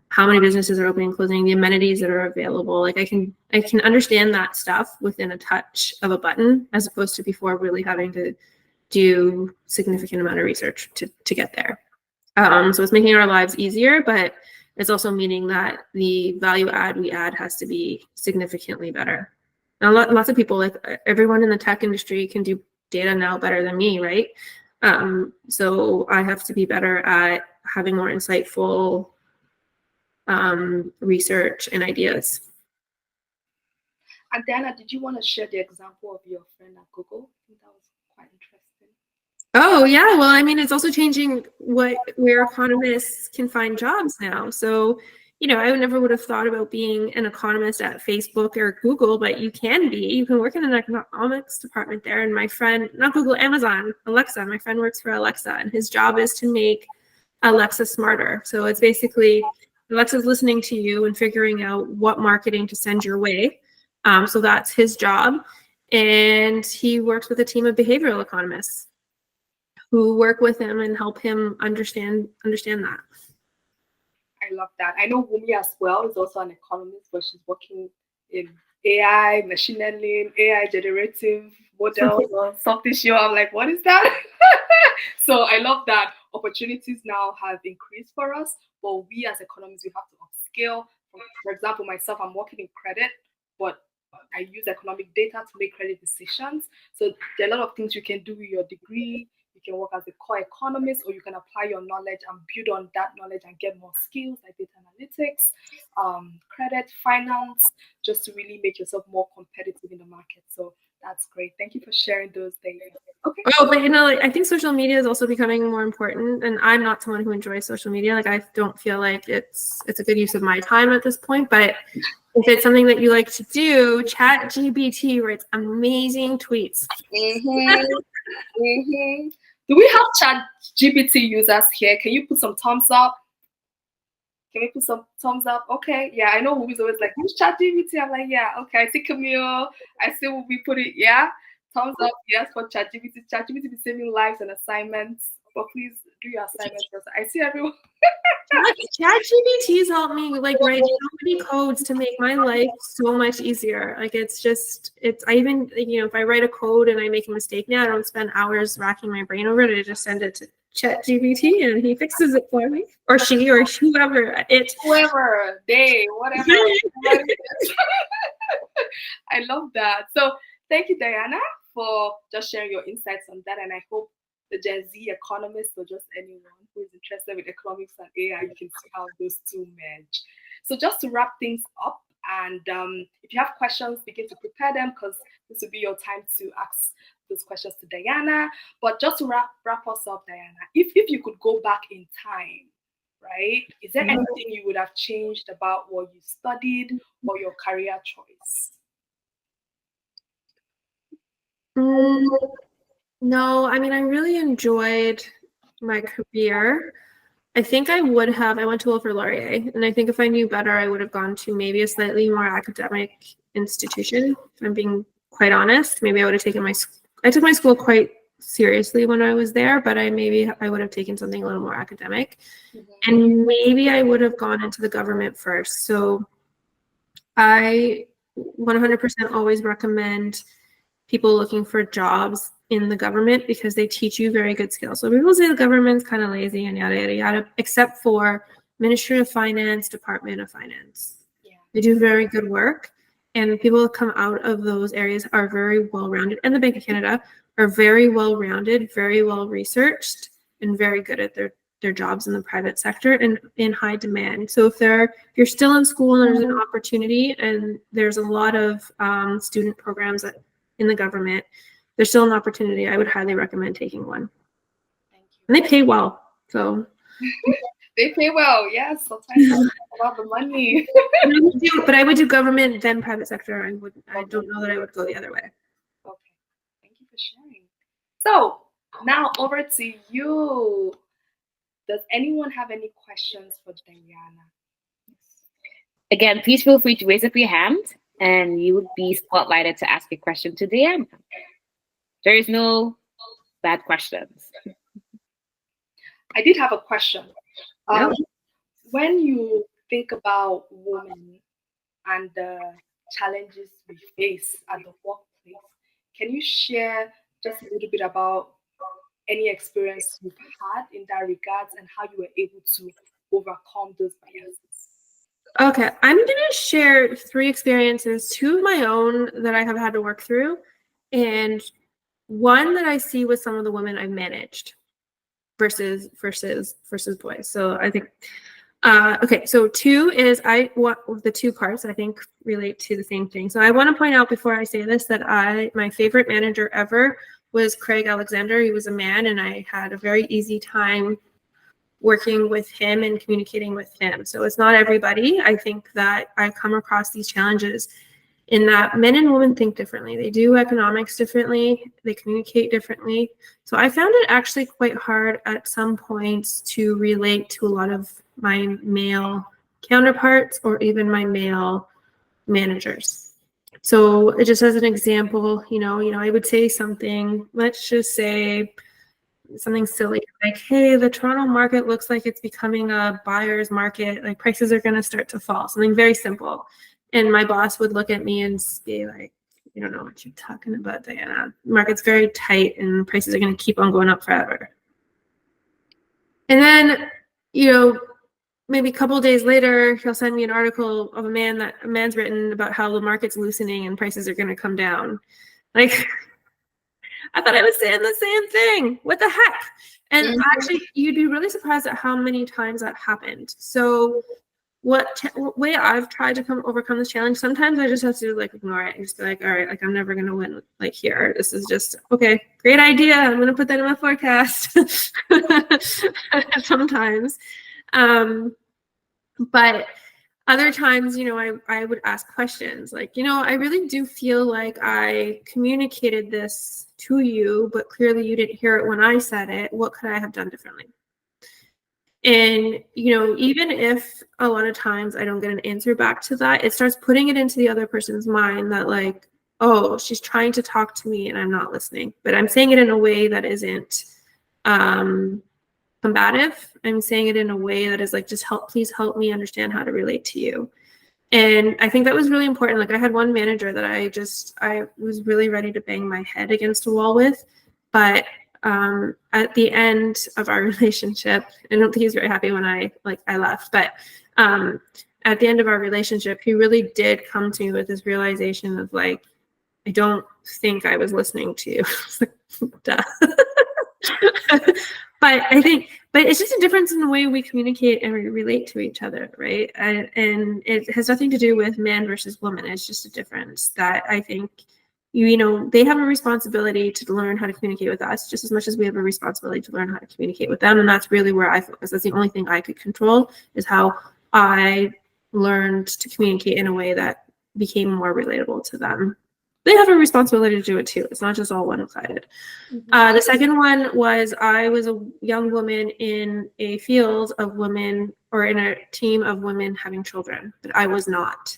how many businesses are opening and closing, the amenities that are available. Like I can understand that stuff within a touch of a button, as opposed to before really having to do significant amount of research to get there. So it's making our lives easier, but it's also meaning that the value add we add has to be significantly better. Now, lots of people, like everyone in the tech industry, can do data now better than me, right? So I have to be better at having more insightful research and ideas. And Diana, did you want to share the example of your friend at Google? I think that was quite interesting. Oh yeah, well, I mean, it's also changing where economists can find jobs now. So, you know, I never would have thought about being an economist at Facebook or Google, but you can be. You can work in an economics department there. And my friend, not Google, Amazon, Alexa, my friend works for Alexa, and his job is to make Alexa smarter. So it's basically Alexa's listening to you and figuring out what marketing to send your way. So that's his job. And he works with a team of behavioral economists who work with him and help him understand that. I love that. I know Wumi as well is also an economist, but she's working in AI, machine learning, AI generative models or something. I'm like, what is that? So I love that opportunities now have increased for us, but we as economists, we have to upscale. For example, myself, I'm working in credit, but I use economic data to make credit decisions. So there are a lot of things you can do with your degree. You can work as a core economist, or you can apply your knowledge and build on that knowledge and get more skills like data analytics, credit, finance, just to really make yourself more competitive in the market. So that's great. Thank you for sharing those things. Okay. Oh, but you know, like, I think social media is also becoming more important, and I'm not someone who enjoys social media. Like, I don't feel like it's a good use of my time at this point. But if it's something that you like to do, ChatGPT writes amazing tweets. Do we have ChatGPT users here? Can you put some thumbs up? Can we put some thumbs up? Okay, yeah, I know Wubi's always like, use ChatGPT. I'm like, yeah, okay. I see Camille. I see Wubi put it, yeah. Thumbs up, yes, for ChatGPT. ChatGPT be saving lives and assignments. But please do your assignments first. I see everyone. ChatGPT's helped me like write so many codes to make my life so much easier. Like I even, you know, if I write a code and I make a mistake now, I don't spend hours racking my brain over it. I just send it to ChatGPT and he fixes it for me, or she, or whoever whoever, they, whatever. I love that. So thank you, Diana, for just sharing your insights on that, and I hope the Gen Z economists, or just anyone who is interested with economics and AI, you can see how those two merge. So just to wrap things up, and if you have questions, begin to prepare them, because this will be your time to ask those questions to Diana. But just to wrap us up, Diana, if you could go back in time, right, is there anything you would have changed about what you studied or your career choice? No, I mean, I really enjoyed my career. I think I went to Wilfrid Laurier, and I think if I knew better, I would have gone to maybe a slightly more academic institution. If I'm being quite honest, maybe I would have taken I took my school quite seriously when I was there, but I would have taken something a little more academic, and maybe I would have gone into the government first. So I 100% always recommend people looking for jobs in the government, because they teach you very good skills. So people say the government's kind of lazy and yada, yada, yada, except for Ministry of Finance, Department of Finance. Yeah. They do very good work, and people that come out of those areas are very well-rounded, and the Bank of Canada are very well-rounded, very well-researched, and very good at their jobs in the private sector and in high demand. So if you're still in school and there's an opportunity, and there's a lot of student programs in the government, there's still an opportunity. I would highly recommend taking one. Thank you. And they pay well. So They pay well, yes. Sometimes it's about the money. but I would do government then private sector. I don't know that I would go the other way. Okay, thank you for sharing. So now over to you. Does anyone have any questions for Diana? Again, please feel free to raise up your hand and you would be spotlighted to ask a question to Diana. There is no bad questions. I did have a question. Yeah. When you think about women and the challenges we face at the workplace, can you share just a little bit about any experience you've had in that regards and how you were able to overcome those biases? Okay, I'm going to share 3 experiences, 2 of my own that I have had to work through, and 1 that I see with some of the women I've managed versus boys. So I think, okay, so 2 is the 2 parts I think relate to the same thing. So I want to point out before I say this that my favorite manager ever was Craig Alexander. He was a man, and I had a very easy time working with him and communicating with him. So it's not everybody. I think that I come across these challenges in that men and women think differently. They do economics differently. They communicate differently. So I found it actually quite hard at some points to relate to a lot of my male counterparts or even my male managers. So just as an example, I would say something, let's just say something silly like, hey, the Toronto market looks like it's becoming a buyer's market, like prices are going to start to fall, something very simple. And my boss would look at me and be like, you don't know what you're talking about, Diana. The market's very tight and prices are going to keep on going up forever. And then, maybe a couple of days later, he'll send me an article of a man's written about how the market's loosening and prices are going to come down. Like, I thought I was saying the same thing. What the heck? And actually, you'd be really surprised at how many times that happened. So what way I've tried to overcome this challenge, sometimes I just have to ignore it and just be like, all right, I'm never going to win here. This is just, okay, great idea. I'm going to put that in my forecast sometimes. But other times, I would ask questions like, I really do feel like I communicated this to you, but clearly you didn't hear it when I said it. What could I have done differently? And, even if a lot of times I don't get an answer back to that, it starts putting it into the other person's mind that oh, she's trying to talk to me and I'm not listening, but I'm saying it in a way that isn't combative. I'm saying it in a way that is please help me understand how to relate to you. And I think that was really important. I had one manager that I was really ready to bang my head against a wall with, but at the end of our relationship, I don't think he was very happy when I left, but at the end of our relationship, he really did come to me with this realization of I don't think I was listening to you. Duh. But it's just a difference in the way we communicate and we relate to each other, right? And it has nothing to do with man versus woman. It's just a difference that I think, they have a responsibility to learn how to communicate with us just as much as we have a responsibility to learn how to communicate with them. And that's really where I focus. That's the only thing I could control, is how I learned to communicate in a way that became more relatable to them. They have a responsibility to do it too. It's not just all one-sided. The second one was I was a young woman in a field of women, or in a team of women having children, but I was not.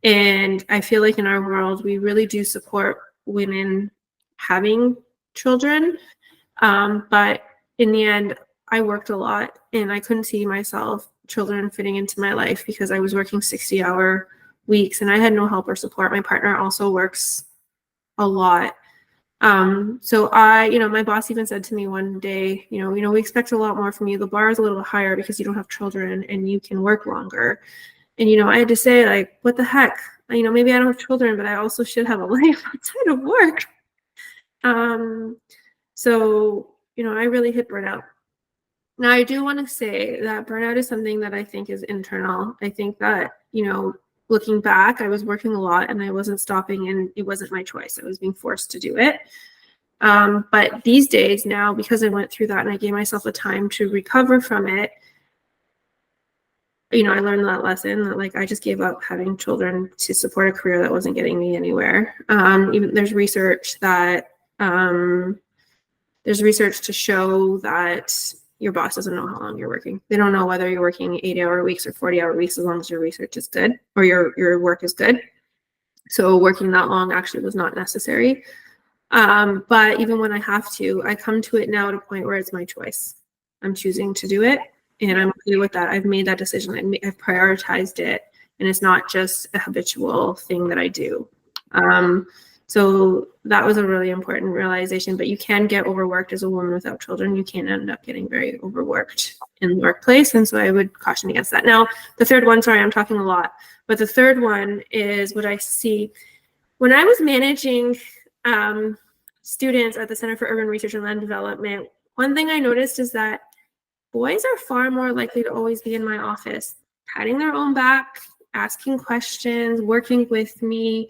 And I feel like in our world, we really do support women having children. But in the end, I worked a lot and I couldn't see children fitting into my life because I was working 60-hour weeks and I had no help or support. My partner also works a lot. So my boss even said to me one day, we expect a lot more from you. The bar is a little higher because you don't have children and you can work longer. And, I had to say what the heck, maybe I don't have children, but I also should have a life outside of work. So, I really hit burnout. Now, I do want to say that burnout is something that I think is internal. I think that, looking back, I was working a lot and I wasn't stopping, and it wasn't my choice. I was being forced to do it. But these days now, because I went through that and I gave myself the time to recover from it, you know, I learned that lesson that like I just gave up having children to support a career that wasn't getting me anywhere. Even there's research to show that your boss doesn't know how long you're working. They don't know whether you're working 80-hour weeks or 40-hour weeks as long as your research is good or your work is good. So working that long actually was not necessary. But even when I have to, I come to it now at a point where it's my choice. I'm choosing to do it, and I'm okay with that. I've made that decision. I've prioritized it, and it's not just a habitual thing that I do. So that was a really important realization. But you can get overworked as a woman without children. You can end up getting very overworked in the workplace, and so I would caution against that. Now, the third one, sorry, I'm talking a lot, but the third one is what I see when I was managing students at the Center for Urban Research and Land Development. One thing I noticed is that boys are far more likely to always be in my office, patting their own back, asking questions, working with me,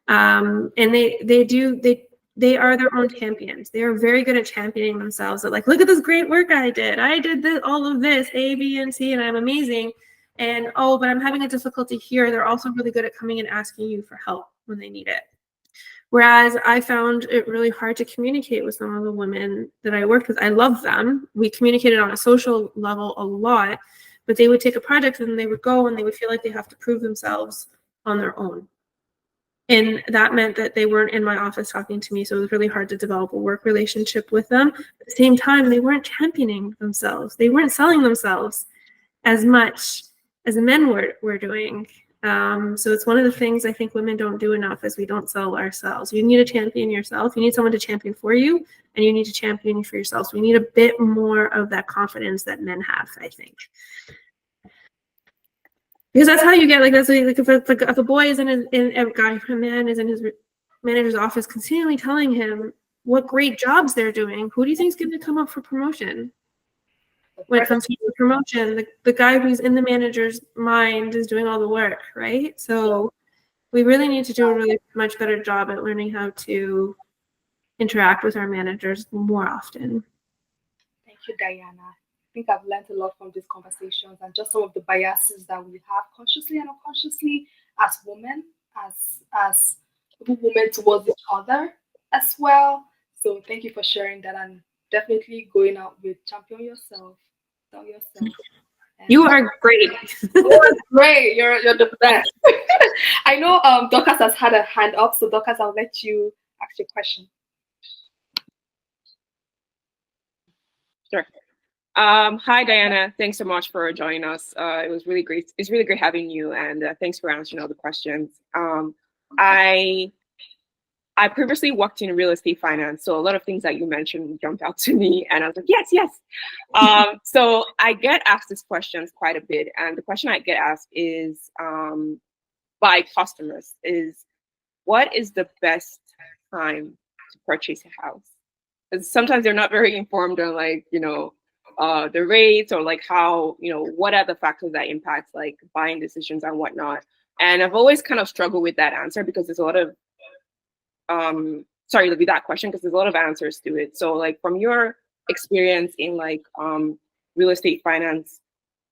and they are their own champions. They are very good at championing themselves. That like, look at this great work I did. I did this, all of this, A, B, and C, and I'm amazing. And oh, but I'm having a difficulty here. They're also really good at coming and asking you for help when they need it. Whereas I found it really hard to communicate with some of the women that I worked with. I love them. We communicated on a social level a lot, but they would take a project and they would go and they would feel like they have to prove themselves on their own. And that meant that they weren't in my office talking to me. So it was really hard to develop a work relationship with them. At the same time, they weren't championing themselves. They weren't selling themselves as much as the men were doing. So it's one of the things I think women don't do enough is we don't sell ourselves. You need to champion yourself. You need someone to champion for you, and you need to champion for yourself. So we need a bit more of that confidence that men have, I think. Because that's how you get, like, that's like if a boy is a man is in his manager's office continually telling him what great jobs they're doing, who do you think is going to come up for promotion? When it comes to the promotion, the guy who's in the manager's mind is doing all the work, right? So we really need to do a really much better job at learning how to interact with our managers more often. Thank you, Diana. I think I've learned a lot from these conversations and just some of the biases that we have consciously and unconsciously as women, as women towards each other as well. So thank you for sharing that, and definitely going out with champion yourself. Tell yourself. You are great. Great. You're the best. I know Dorcas has had a hand up, so Dorcas, I'll let you ask your question. Sure. Hi, Diana. Thanks so much for joining us. It was really great. It's really great having you, and thanks for answering all the questions. I previously worked in real estate finance, so a lot of things that you mentioned jumped out to me, and I was like, yes. So I get asked these questions quite a bit, and the question I get asked is by customers is, what is the best time to purchase a house? Because sometimes they're not very informed on, like, the rates, or like how, what are the factors that impact like buying decisions and whatnot. And I've always kind of struggled with that answer because there's a lot of with that question, because there's a lot of answers to it. So like from your experience in like real estate finance,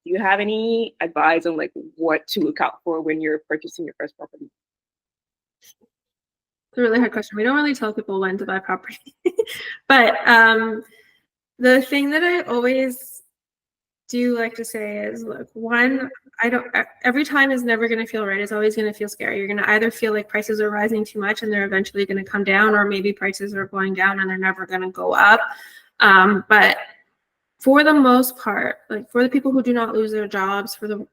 do you have any advice on like what to look out for when you're purchasing your first property? It's a really hard question. We don't really tell people when to buy property. But the thing that I always do like to say is, look, one, every time is never going to feel right. It's always going to feel scary. You're going to either feel like prices are rising too much and they're eventually going to come down, or maybe prices are going down and they're never going to go up. But for the most part, like for the people who do not lose their jobs, for the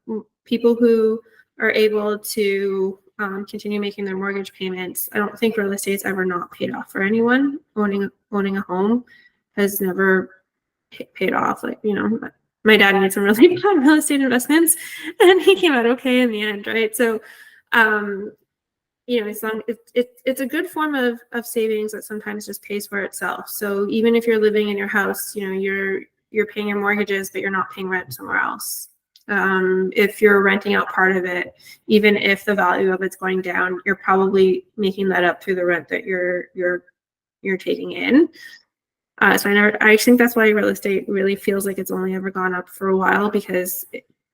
people who are able to continue making their mortgage payments, I don't think real estate's ever not paid off for anyone. Owning a home has never paid off. Like, my dad made some really bad real estate investments and he came out okay in the end, right? So, it's a good form of savings that sometimes just pays for itself. So even if you're living in your house, you're paying your mortgages, but you're not paying rent somewhere else. If you're renting out part of it, even if the value of it's going down, you're probably making that up through the rent that you're you're taking in. So I think that's why real estate really feels like it's only ever gone up for a while, because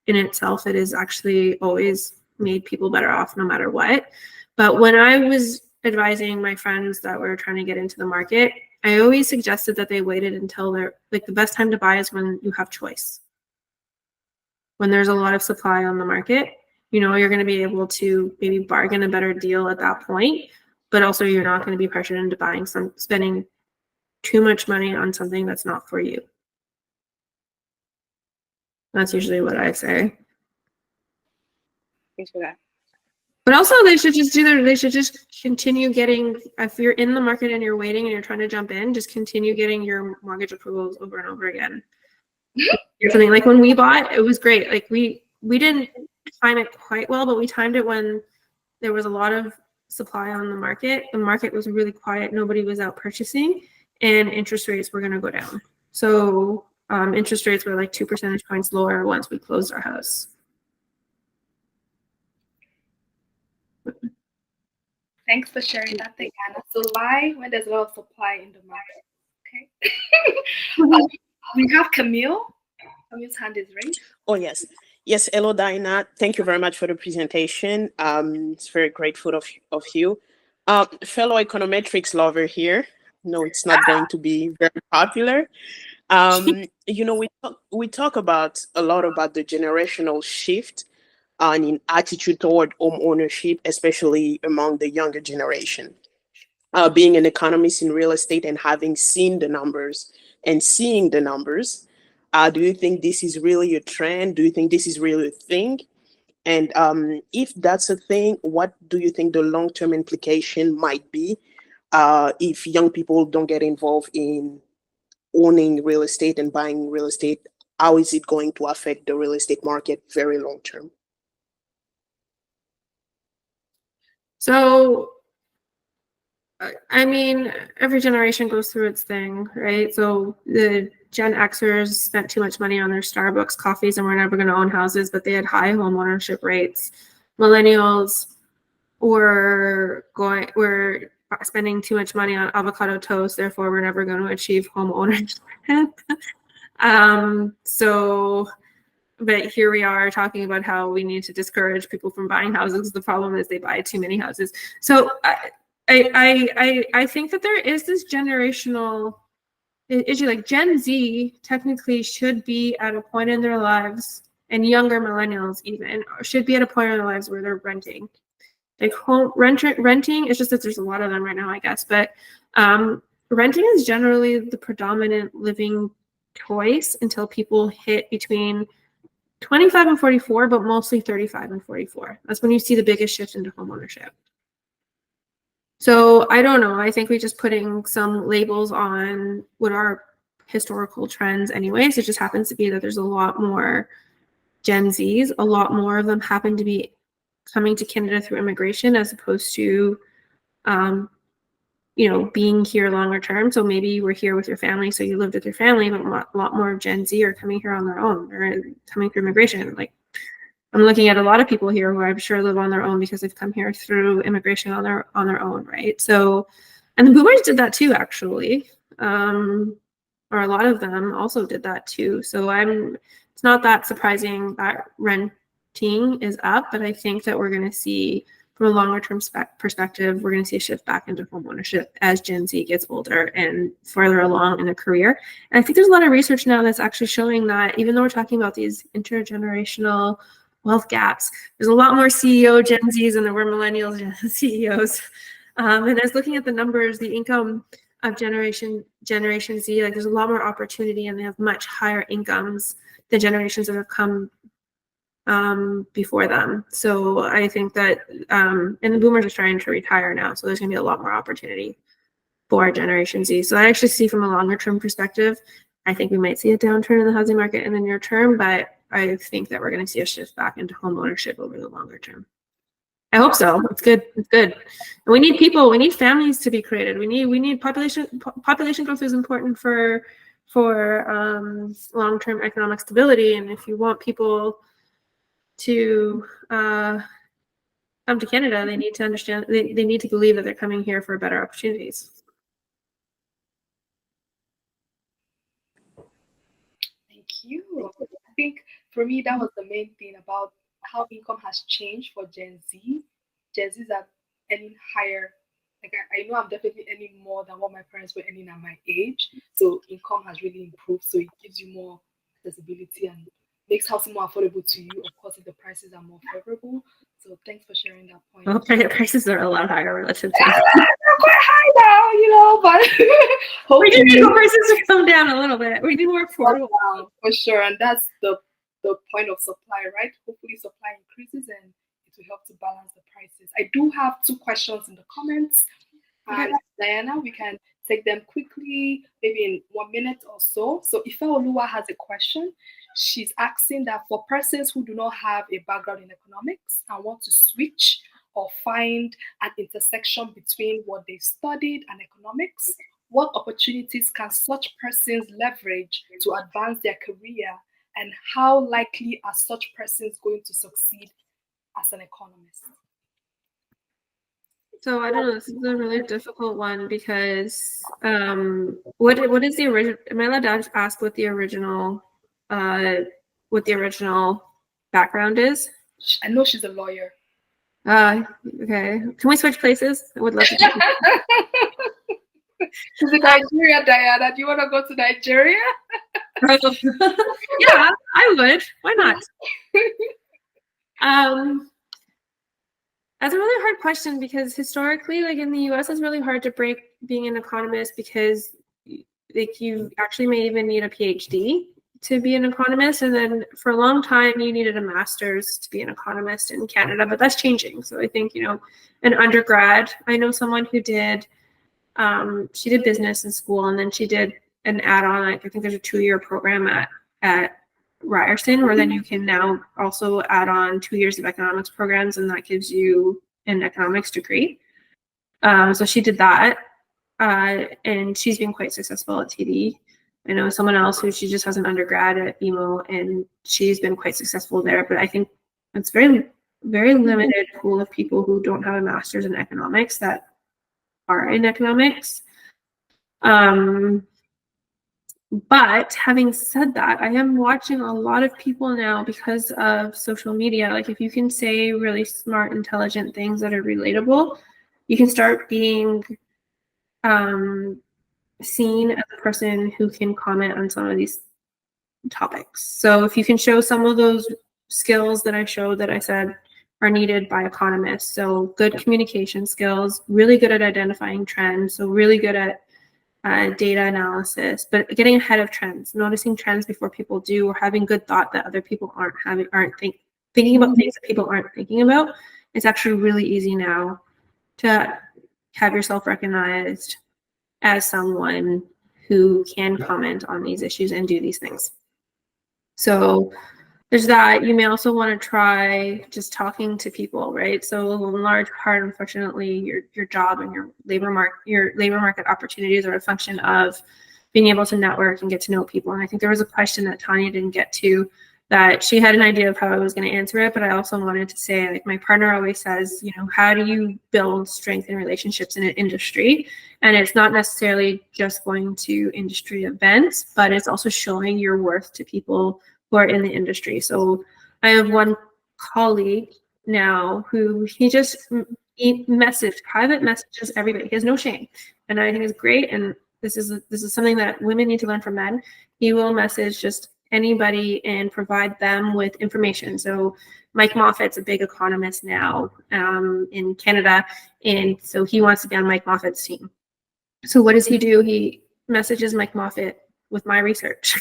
in itself, it is actually always made people better off no matter what. But when I was advising my friends that were trying to get into the market, I always suggested that they waited until they're like, the best time to buy is when you have choice. When there's a lot of supply on the market, you know, you're going to be able to maybe bargain a better deal at that point, but also you're not going to be pressured into spending too much money on something that's not for you. That's usually what I say. Thanks for that. But also they should just continue getting, if you're in the market and you're waiting and you're trying to jump in, just continue getting your mortgage approvals over and over again. Something like when we bought, it was great. Like we didn't time it quite well, but we timed it when there was a lot of supply on the market. The market was really quiet. Nobody was out purchasing, and interest rates were going to go down. So interest rates were like 2 percentage points lower once we closed our house. Thanks for sharing that, Diana. So why, when there's a lot of supply in the market? Okay. We have Camille. Camille's hand is raised. Oh, yes. Yes, hello, Diana. Thank you very much for the presentation. It's very grateful of you. Fellow econometrics lover here. No, it's not going to be very popular. You know, we talk about a lot about the generational shift and in attitude toward home ownership, especially among the younger generation. Being an economist in real estate and having seen the numbers and seeing the numbers, do you think this is really a trend? Do you think this is really a thing? And if that's a thing, what do you think the long-term implication might be if young people don't get involved in owning real estate and buying real estate? How is it going to affect the real estate market very long term? So, I mean, every generation goes through its thing, right? So the Gen Xers spent too much money on their Starbucks coffees and were never going to own houses, but they had high home ownership rates. Millennials were spending too much money on avocado toast, therefore we're never going to achieve home ownership. But here we are talking about how we need to discourage people from buying houses. The problem is they buy too many houses. So I think that there is this generational issue. Like Gen Z technically should be at a point in their lives, and younger millennials even should be at a point in their lives where they're renting. Like renting, it's just that there's a lot of them right now, I guess. But renting is generally the predominant living choice until people hit between 25 and 44, but mostly 35 and 44. That's when you see the biggest shift into homeownership. So I don't know. I think we're just putting some labels on what are historical trends anyways. It just happens to be that there's a lot more Gen Zs. A lot more of them happen to be coming to Canada through immigration as opposed to, being here longer term. So maybe you were here with your family, so you lived with your family, but a lot more Gen Z are coming here on their own. They're coming through immigration. Like I'm looking at a lot of people here who I'm sure live on their own because they've come here through immigration on their own, right? So, and the boomers did that too, actually, or a lot of them also did that too. So it's not that surprising that renting is up, but I think that we're going to see, from a longer term perspective, we're going to see a shift back into home ownership as Gen Z gets older and further along in their career. And I think there's a lot of research now that's actually showing that even though we're talking about these intergenerational wealth gaps, there's a lot more CEO Gen Zs than there were millennials CEOs. And I was looking at the numbers, the income of Generation Z, like there's a lot more opportunity and they have much higher incomes than generations that have come before them. So I think that, and the boomers are starting to retire now, so there's going to be a lot more opportunity for Generation Z. So I actually see from a longer term perspective, I think we might see a downturn in the housing market in the near term, but I think that we're going to see a shift back into home ownership over the longer term. I hope so. It's good. It's good. And we need people. We need families to be created. We need population growth is important for long-term economic stability. And if you want people to come to Canada, they need to understand. They need to believe that they're coming here for better opportunities. for me, that was the main thing about how income has changed for Gen Z. Gen Zs are earning higher. Like I know I'm definitely earning more than what my parents were earning at my age. So income has really improved. So it gives you more accessibility and makes housing more affordable to you. Of course, if the prices are more favorable. So thanks for sharing that point. Well, prices are a lot higher relative to. They're quite high now, but We do hopefully need the prices to come down a little bit. We need more affordable. for sure. And that's the point of supply, right? Hopefully supply increases and it will help to balance the prices. I do have 2 questions in the comments. And Diana, we can take them quickly, maybe in 1 minute or so. So Ife Oluwa has a question. She's asking that for persons who do not have a background in economics and want to switch or find an intersection between what they studied and economics, what opportunities can such persons leverage to advance their career, and how likely are such persons going to succeed as an economist? So I don't know. This is a really difficult one because what is the original? Am I allowed to ask what the original background is? I know she's a lawyer. Okay. Can we switch places? I would love to. She's in Nigeria, Diana. Do you want to go to Nigeria? Yeah, I would. Why not? That's a really hard question because historically, like in the US, it's really hard to break being an economist because like you actually may even need a PhD to be an economist. And then for a long time, you needed a master's to be an economist in Canada, but that's changing. So I think, an undergrad, I know someone who did, she did business in school and then she did an add-on. I think there's a 2-year program at Ryerson where then you can now also add on 2 years of economics programs and that gives you an economics degree. So she did that and she's been quite successful at TD. I know someone else who she just has an undergrad at BMO and she's been quite successful there, but I think it's very, very limited pool of people who don't have a master's in economics that are in economics. But having said that, I am watching a lot of people now because of social media. Like if you can say really smart, intelligent things that are relatable, you can start being seen as a person who can comment on some of these topics. So if you can show some of those skills that I showed that I said are needed by economists, so good communication skills, really good at identifying trends, so really good at data analysis, but getting ahead of trends, noticing trends before people do, or having good thought that other people aren't thinking about things that people aren't thinking about. It's actually really easy now to have yourself recognized as someone who can comment on these issues and do these things. So there's that. You may also want to try just talking to people, right? So in large part, unfortunately, your job and your labor market opportunities are a function of being able to network and get to know people. And I think there was a question that Tanya didn't get to that she had an idea of how I was going to answer it, but I also wanted to say, like my partner always says, how do you build strength in relationships in an industry? And it's not necessarily just going to industry events, but it's also showing your worth to people who are in the industry. So I have one colleague now who he private messages everybody. He has no shame, and I think it's great. And this is something that women need to learn from men. He will message just anybody and provide them with information. So Mike Moffat's a big economist now in Canada, and so he wants to be on Mike Moffat's team. So what does he do? He messages Mike Moffat with my research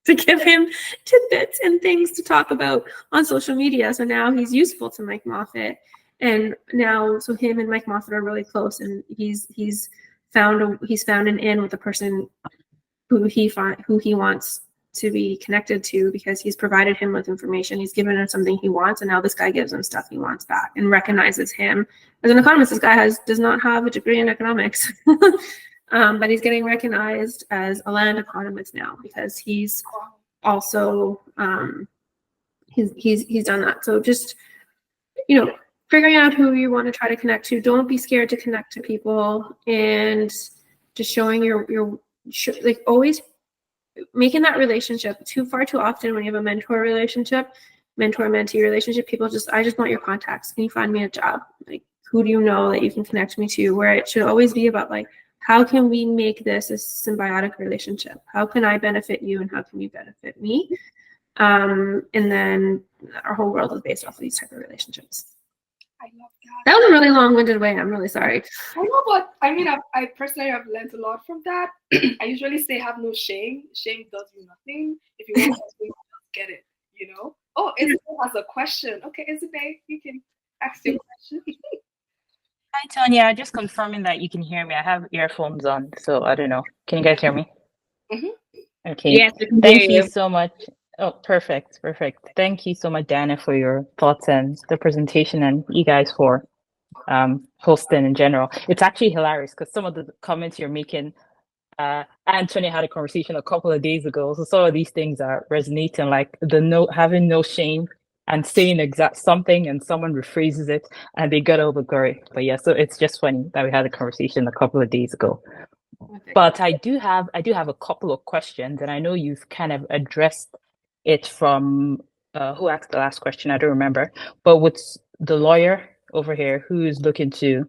to give him tidbits and things to talk about on social media. So now he's useful to Mike Moffat, and now so him and Mike Moffat are really close, and he's found an in with the person who he wants to be connected to because he's provided him with information. He's given him something he wants, and now this guy gives him stuff he wants back and recognizes him as an economist. This guy does not have a degree in economics, but he's getting recognized as a land economist now because he's also he's done that. So just figuring out who you want to try to connect to. Don't be scared to connect to people, and just showing your always making that relationship far too often when you have a mentor-mentee relationship, people I just want your contacts. Can you find me a job? Like, who do you know that you can connect me to? Where it should always be about like, how can we make this a symbiotic relationship? How can I benefit you and how can you benefit me? And then our whole world is based off of these type of relationships. I love that. That was a really long-winded way. I'm really sorry. I know, but I mean, I personally have learned a lot from that. I usually say have no shame. Shame does you nothing. If you want something, just get it, you know? Oh, Isabel has a question. Okay, Isabel, you can ask your question. Hi, Tonya. Just confirming that you can hear me. I have earphones on, so I don't know. Can you guys hear me? Mm-hmm. Okay. Yes, we can Thank hear you you. so much. Oh, perfect. Thank you so much, Diana, for your thoughts and the presentation, and you guys for hosting in general. It's actually hilarious because some of the comments you're making, Anthony had a conversation a couple of days ago. So some of these things are resonating, like having no shame and saying exact something and someone rephrases it and they get all the glory. But yeah, so it's just funny that we had a conversation a couple of days ago. But I do have a couple of questions, and I know you've kind of addressed it from who asked the last question, I don't remember. But with the lawyer over here who's looking to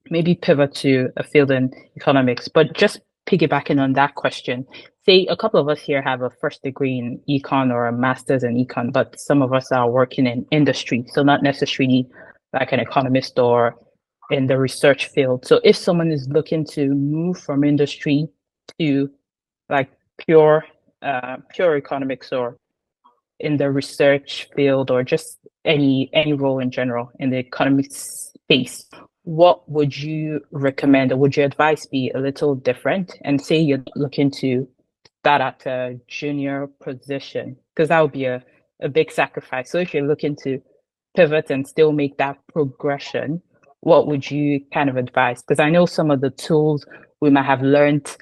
maybe pivot to a field in economics, but just piggybacking on that question, say a couple of us here have a first degree in econ or a master's in econ, but some of us are working in industry, so not necessarily like an economist or in the research field. So if someone is looking to move from industry to like pure economics or in the research field or just any role in general in the economics space, what would you recommend or would your advice be a little different? And say you're looking to start at a junior position, because that would be a big sacrifice. So if you're looking to pivot and still make that progression, what would you kind of advise? Because I know some of the tools we might have learned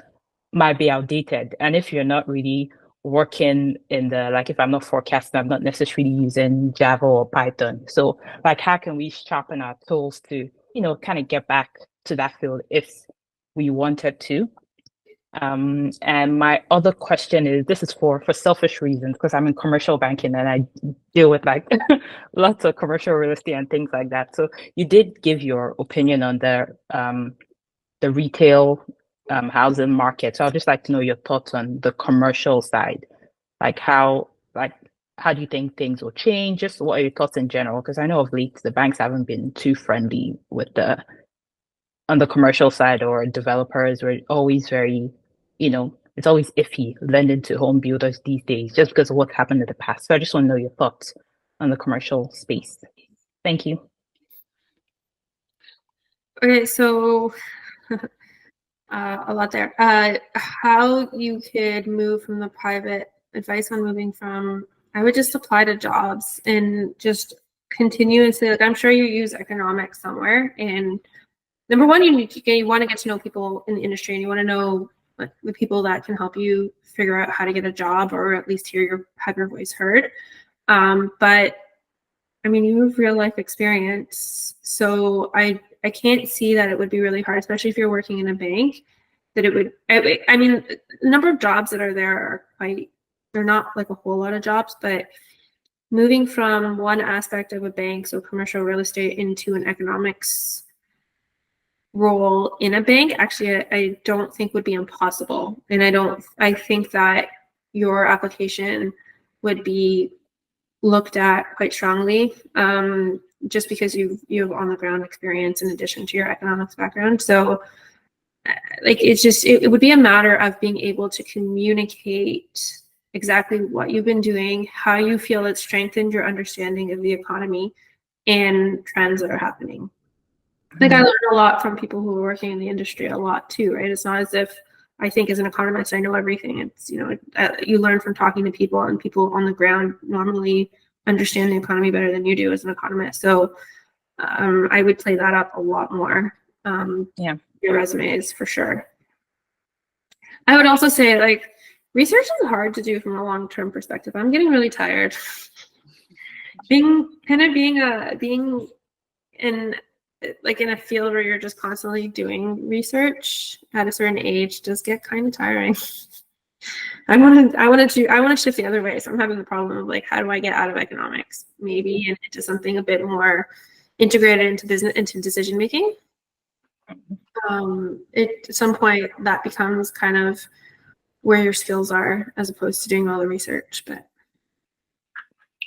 might be outdated. And if you're not really working in the, like, if I'm not forecasting, I'm not necessarily using Java or Python. So like, how can we sharpen our tools to, kind of get back to that field if we wanted to? And my other question is, this is for selfish reasons, because I'm in commercial banking and I deal with like lots of commercial real estate and things like that. So you did give your opinion on the retail housing market. So I'd just like to know your thoughts on the commercial side. How do you think things will change? Just what are your thoughts in general? Because I know of late the banks haven't been too friendly with on the commercial side, or developers were always very, it's always iffy lending to home builders these days just because of what's happened in the past. So I just want to know your thoughts on the commercial space. Thank you. Okay, so a lot there. How you could move from the private advice on moving from, I would just apply to jobs and just continuously, like, I'm sure you use economics somewhere, and number one, you want to get to know people in the industry, and you want to know like the people that can help you figure out how to get a job, or at least have your voice heard. But I mean, you have real life experience, so I can't see that it would be really hard, especially if you're working in a bank. That it would. I mean, the number of jobs that are there are they're not like a whole lot of jobs, but moving from one aspect of a bank, so commercial real estate, into an economics role in a bank, actually, I don't think would be impossible. And I think that your application would be looked at quite strongly, just because you have on the ground experience in addition to your economics background. So like, it would be a matter of being able to communicate exactly what you've been doing, how you feel it strengthened your understanding of the economy and trends that are happening. Like, I learned a lot from people who are working in the industry a lot too, right? It's not as if I think as an economist I know everything. It's, you learn from talking to people, and people on the ground normally understand the economy better than you do as an economist. So I would play that up a lot more. Your resumes, for sure. I would also say, like, research is hard to do from a long-term perspective. I'm getting really tired. being in a field where you're just constantly doing research at a certain age does get kind of tiring. I want to shift the other way. So I'm having the problem of like, how do I get out of economics, maybe, and into something a bit more integrated into decision making. At some point that becomes kind of where your skills are, as opposed to doing all the research. But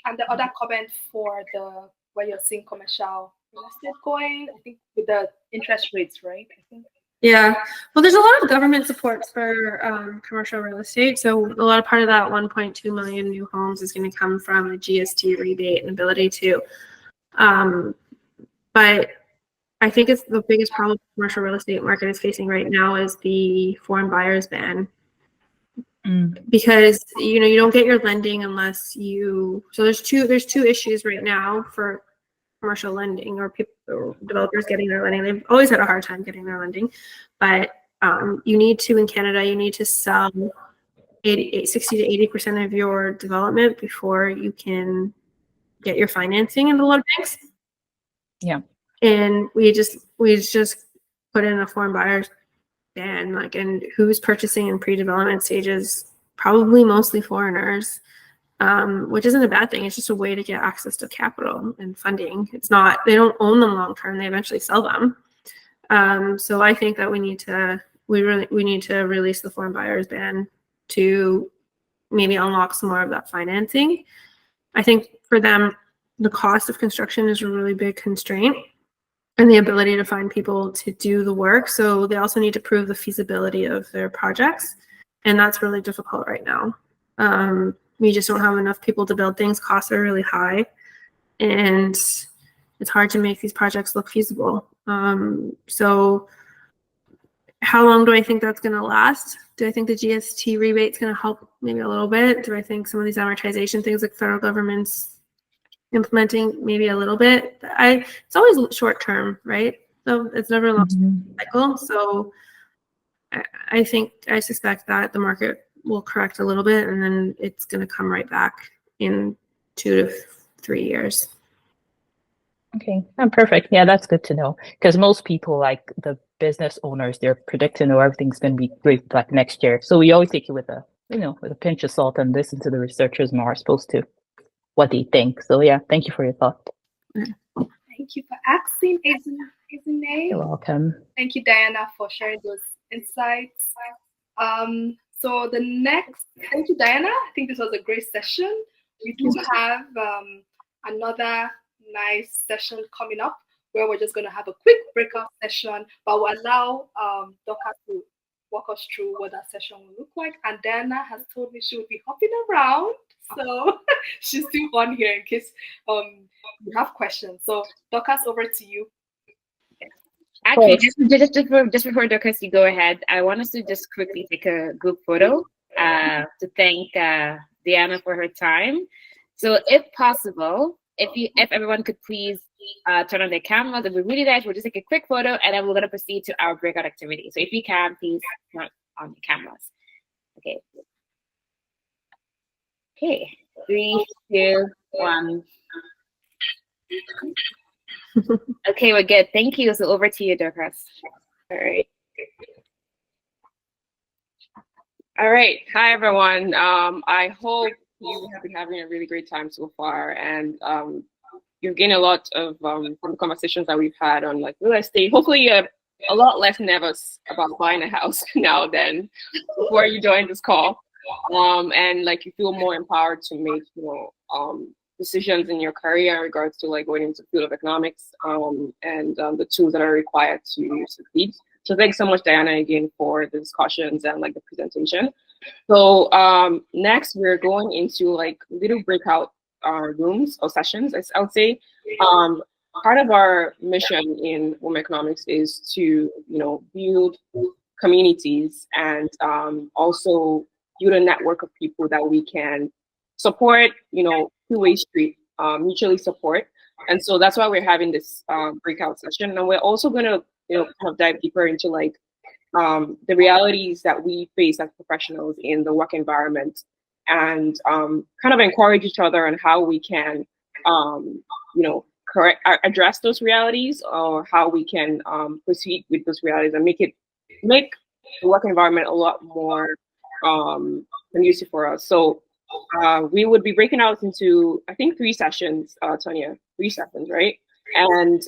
and the other comment for the where you're seeing commercial real estate going, I think with the interest rates, right? I think. Yeah, well, there's a lot of government support for commercial real estate. So a part of that 1.2 million new homes is going to come from the GST rebate and ability to. But I think it's the biggest problem the commercial real estate market is facing right now is the foreign buyers ban. Because you don't get your lending unless you. So there's two issues right now for commercial lending, or developers getting their lending. They've always had a hard time getting their lending, but in Canada, you need to sell 60 to 80% of your development before you can get your financing in a lot of banks. Yeah. And we just put in a foreign buyers ban, and who's purchasing in pre-development stages? Probably mostly foreigners. Which isn't a bad thing. It's just a way to get access to capital and funding. It's not, they don't own them long term. They eventually sell them. So I think that we need to release the foreign buyers ban to maybe unlock some more of that financing. I think for them, the cost of construction is a really big constraint, and the ability to find people to do the work. So they also need to prove the feasibility of their projects, and that's really difficult right now. We just don't have enough people to build things. Costs are really high, and it's hard to make these projects look feasible. So how long do I think that's going to last? Do I think the GST rebate is going to help maybe a little bit? Do I think some of these amortization things like federal government's implementing maybe a little bit? It's always short term, right? So it's never a long cycle. So I suspect that the market will correct a little bit, and then it's going to come right back in 2 to 3 years. Okay, perfect. Yeah, that's good to know, because most people, like the business owners, they're predicting everything's going to be great like next year. So we always take it with a pinch of salt and listen to the researchers more as opposed to what they think. So yeah, thank you for your thought. Thank you for asking, Izine. You're welcome. Thank you, Diana, for sharing those insights. So thank you, Diana. I think this was a great session. We do have another nice session coming up where we're just going to have a quick breakout session, but we'll allow Doka to walk us through what that session will look like. And Diana has told me she will be hopping around, so she's still on here in case you have questions. So Doka, over to you. Actually, just before Dorcas, you go ahead, I want us to just quickly take a group photo to thank Diana for her time. So if possible, if everyone could please turn on their cameras, it would be really nice. We'll just take a quick photo, and then we're going to proceed to our breakout activity. So if you can, please turn on the cameras. Okay. Okay, 3, 2, 1. Okay, we're good. Thank you. So over to you, Dorcas. All right. Hi, everyone. I hope you have been having a really great time so far, and you've gained a lot of from the conversations that we've had on like real estate. Hopefully, you're a lot less nervous about buying a house now than before you joined this call, and like you feel more empowered to make decisions in your career in regards to like going into the field of economics and the tools that are required to succeed. So thanks so much, Diana, again for the discussions and like the presentation. So next we're going into like little breakout rooms or sessions, I would say. Part of our mission in WomEconomics is to build communities and also build a network of people that we can support, two-way street, mutually support. And so that's why we're having this breakout session. And we're also going to, kind of dive deeper into like the realities that we face as professionals in the work environment, and kind of encourage each other on how we can, address those realities, or how we can proceed with those realities and make the work environment a lot more conducive for us. So we would be breaking out into, I think, 3 sessions, Tonya, 3 sessions, right? And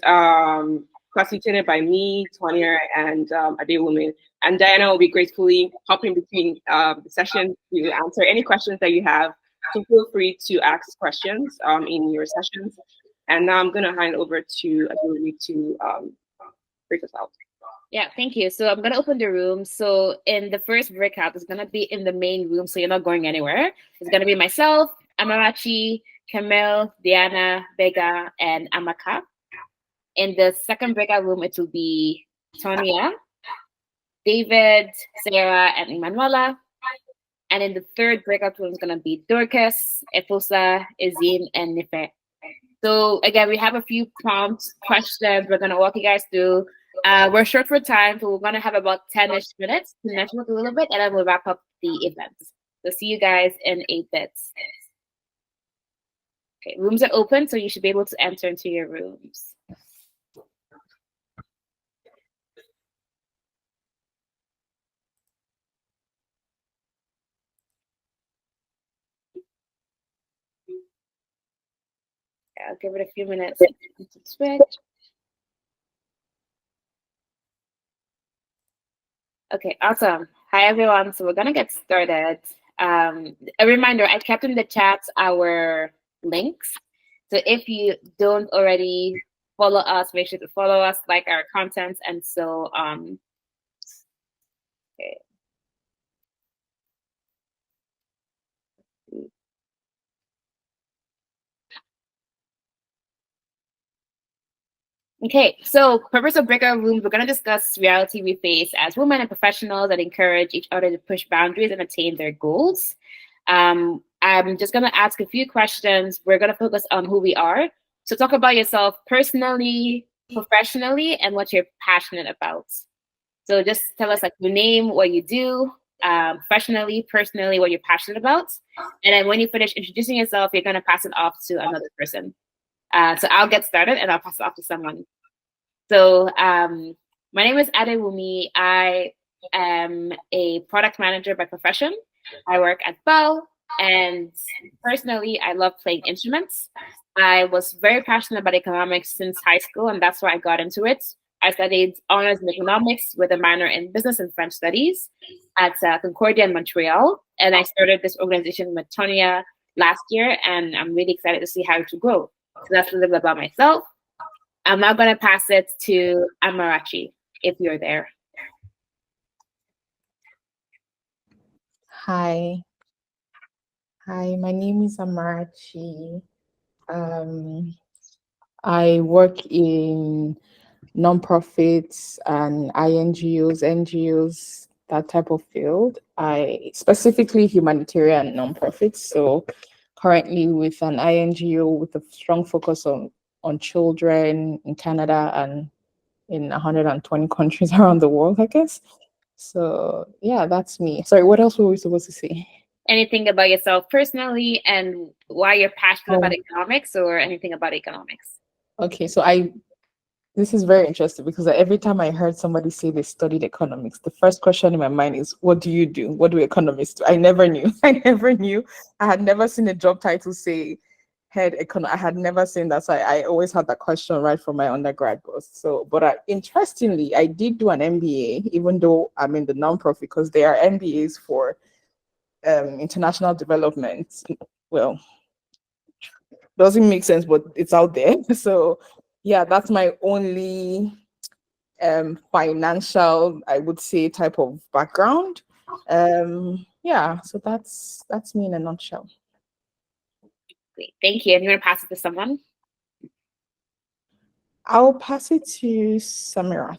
facilitated by me, Tonya, and Adewumi. And Diana will be gratefully hopping between the sessions to answer any questions that you have. So feel free to ask questions in your sessions. And now I'm going to hand over to Adewumi to break us out. Yeah, thank you. So I'm going to open the room. So in the first breakout, it's going to be in the main room, so you're not going anywhere. It's going to be myself, Amarachi, Camille, Diana, Bega, and Amaka. In the second breakout room, it will be Tonya, David, Sarah, and Emanuela. And in the third breakout room, it's going to be Dorcas, Efosa, Ezine, and Nife. So again, we have a few prompt questions we're going to walk you guys through. We're short for time, so we're going to have about 10-ish minutes to network a little bit, and then we'll wrap up the event. So see you guys in 8 bits. Okay, rooms are open, so you should be able to enter into your rooms. I'll give it a few minutes to switch. Okay, awesome. Hi, everyone. So we're going to get started. A reminder, I kept in the chat our links. So if you don't already follow us, make sure to follow us, like our content, and so okay. Okay, so purpose of breakout rooms, we're going to discuss reality we face as women and professionals that encourage each other to push boundaries and attain their goals. I'm just going to ask a few questions. We're going to focus on who we are. So talk about yourself personally, professionally, and what you're passionate about. So just tell us like your name, what you do, professionally, personally, what you're passionate about. And then when you finish introducing yourself, you're going to pass it off to another person. So I'll get started and I'll pass it off to someone. So my name is Adewumi. I am a product manager by profession. I work at Bell, and personally, I love playing instruments. I was very passionate about economics since high school, and that's why I got into it. I studied honors in economics with a minor in business and French studies at Concordia in Montreal, and I started this organization with Tonya last year, and I'm really excited to see how it will grow. So that's a little bit about myself. I'm now going to pass it to Amarachi, if you're there. Hi, my name is Amarachi. I work in nonprofits and INGOs, NGOs, that type of field. I specifically humanitarian nonprofits. So currently with an INGO with a strong focus on children in Canada and in 120 countries around the world, I guess. So yeah, that's me. Sorry, what else were we supposed to say? Anything about yourself personally and why you're passionate about economics, or anything about economics? Okay, so this is very interesting because every time I heard somebody say they studied economics, the first question in my mind is, what do you do? What do economists do? I never knew. I had never seen a job title say head economist. I had never seen that. So I always had that question right from my undergrad course. So, but interestingly, I did do an MBA, even though I'm in the nonprofit, because there are MBAs for international development. Well, doesn't make sense, but it's out there. So yeah, that's my only financial, I would say, type of background. Yeah, so that's me in a nutshell. Great, thank you. And you want to pass it to someone? I'll pass it to Samirath.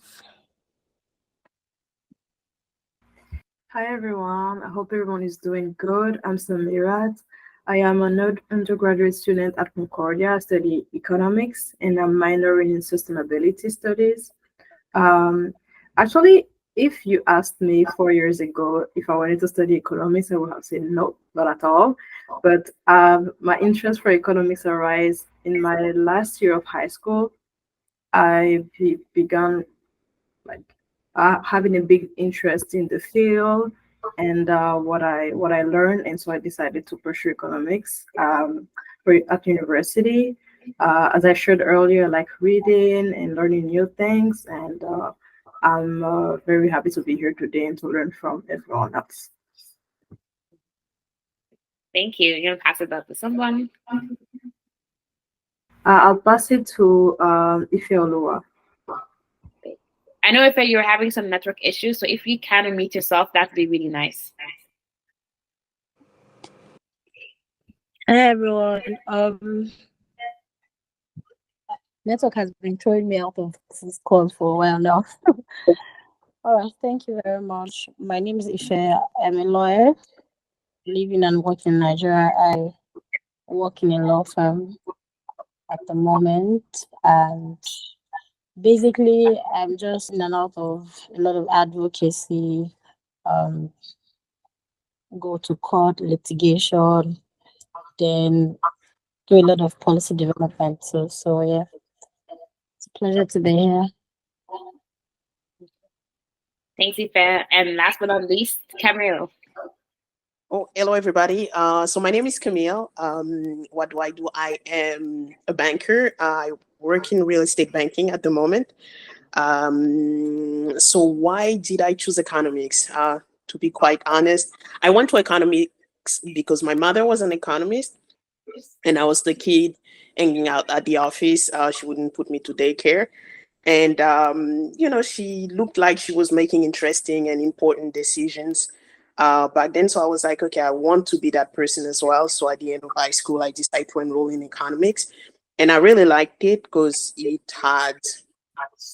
Hi everyone, I hope everyone is doing good. I'm Samirath. I am an undergraduate student at Concordia. I study economics and I'm minoring in sustainability studies. Actually, if you asked me 4 years ago if I wanted to study economics, I would have said no, not at all. But my interest for economics arose in my last year of high school. I began having a big interest in the field, and what I learned, and so I decided to pursue economics at university. As I shared earlier, I like reading and learning new things, and I'm very happy to be here today and to learn from everyone else. Thank you. You're gonna pass it up to someone. I'll pass it to Ifeoluwa. I know if you're having some network issues, so if you can unmute yourself, that'd be really nice. Hi everyone. Network has been throwing me out of this call for a while now. All right, thank you very much. My name is Ife. I'm a lawyer, living and working in Nigeria. I work in a law firm at the moment, and basically, I'm just in and out of a lot of advocacy, go to court, litigation, then do a lot of policy development. So yeah, it's a pleasure to be here. Thanks, Ife. And last but not least, Camille. Oh, hello, everybody. So my name is Camille. What do I do? I am a banker. I work in real estate banking at the moment. So why did I choose economics? To be quite honest, I went to economics because my mother was an economist, and I was the kid hanging out at the office. She wouldn't put me to daycare. And, she looked like she was making interesting and important decisions back then. So I was like, okay, I want to be that person as well. So at the end of high school, I decided to enroll in economics. And I really liked it because it had,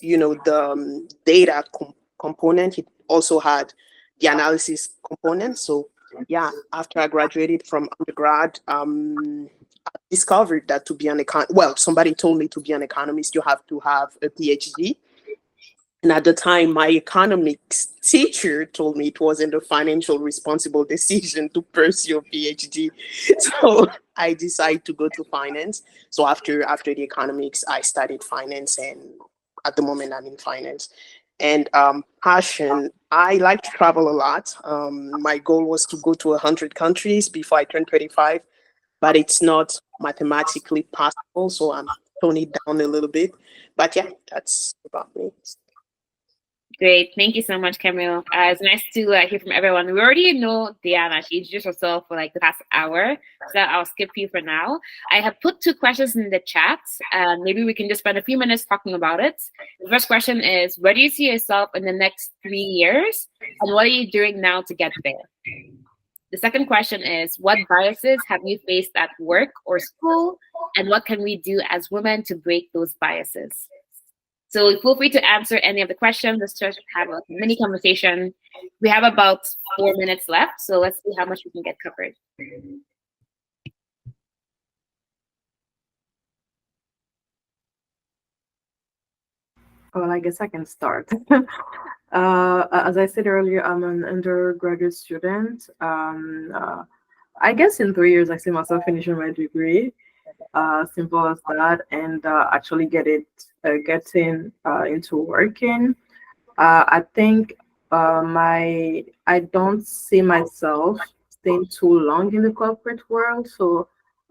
the data component. It also had the analysis component. So yeah, after I graduated from undergrad, discovered that to be an somebody told me to be an economist, you have to have a PhD. And at the time, my economics teacher told me it wasn't a financial responsible decision to pursue a PhD. So I decided to go to finance. So after the economics, I studied finance, and at the moment I'm in finance. And passion, I like to travel a lot. My goal was to go to 100 countries before I turned 35. But it's not mathematically possible, so I'm toning it down a little bit. But yeah, that's about me. Great. Thank you so much, Camille. It's nice to hear from everyone. We already know Diana. She introduced herself for like the past hour, so I'll skip you for now. I have put 2 questions in the chat, and maybe we can just spend a few minutes talking about it. The first question is, where do you see yourself in the next 3 years, and what are you doing now to get there? The second question is, what biases have you faced at work or school, and what can we do as women to break those biases? So feel free to answer any of the questions. Let's just have a mini conversation. We have about 4 minutes left, so let's see how much we can get covered. Well, I guess I can start. As I said earlier, I'm an undergraduate student. I guess in 3 years, I see myself finishing my degree. Simple as that, and actually getting into working. I think I don't see myself staying too long in the corporate world, so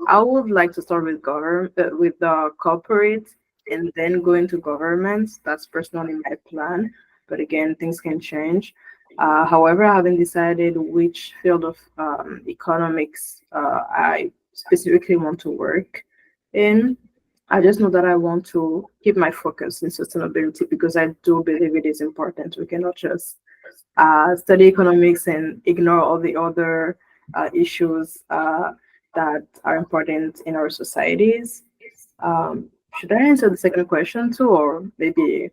I would like to start with the corporate, and then go into government. That's personally my plan, but again, things can change. However, I haven't decided which field of economics I specifically want to work in. I just know that I want to keep my focus in sustainability because I do believe it is important. We cannot just study economics and ignore all the other issues that are important in our societies. Should I answer the second question too, or maybe?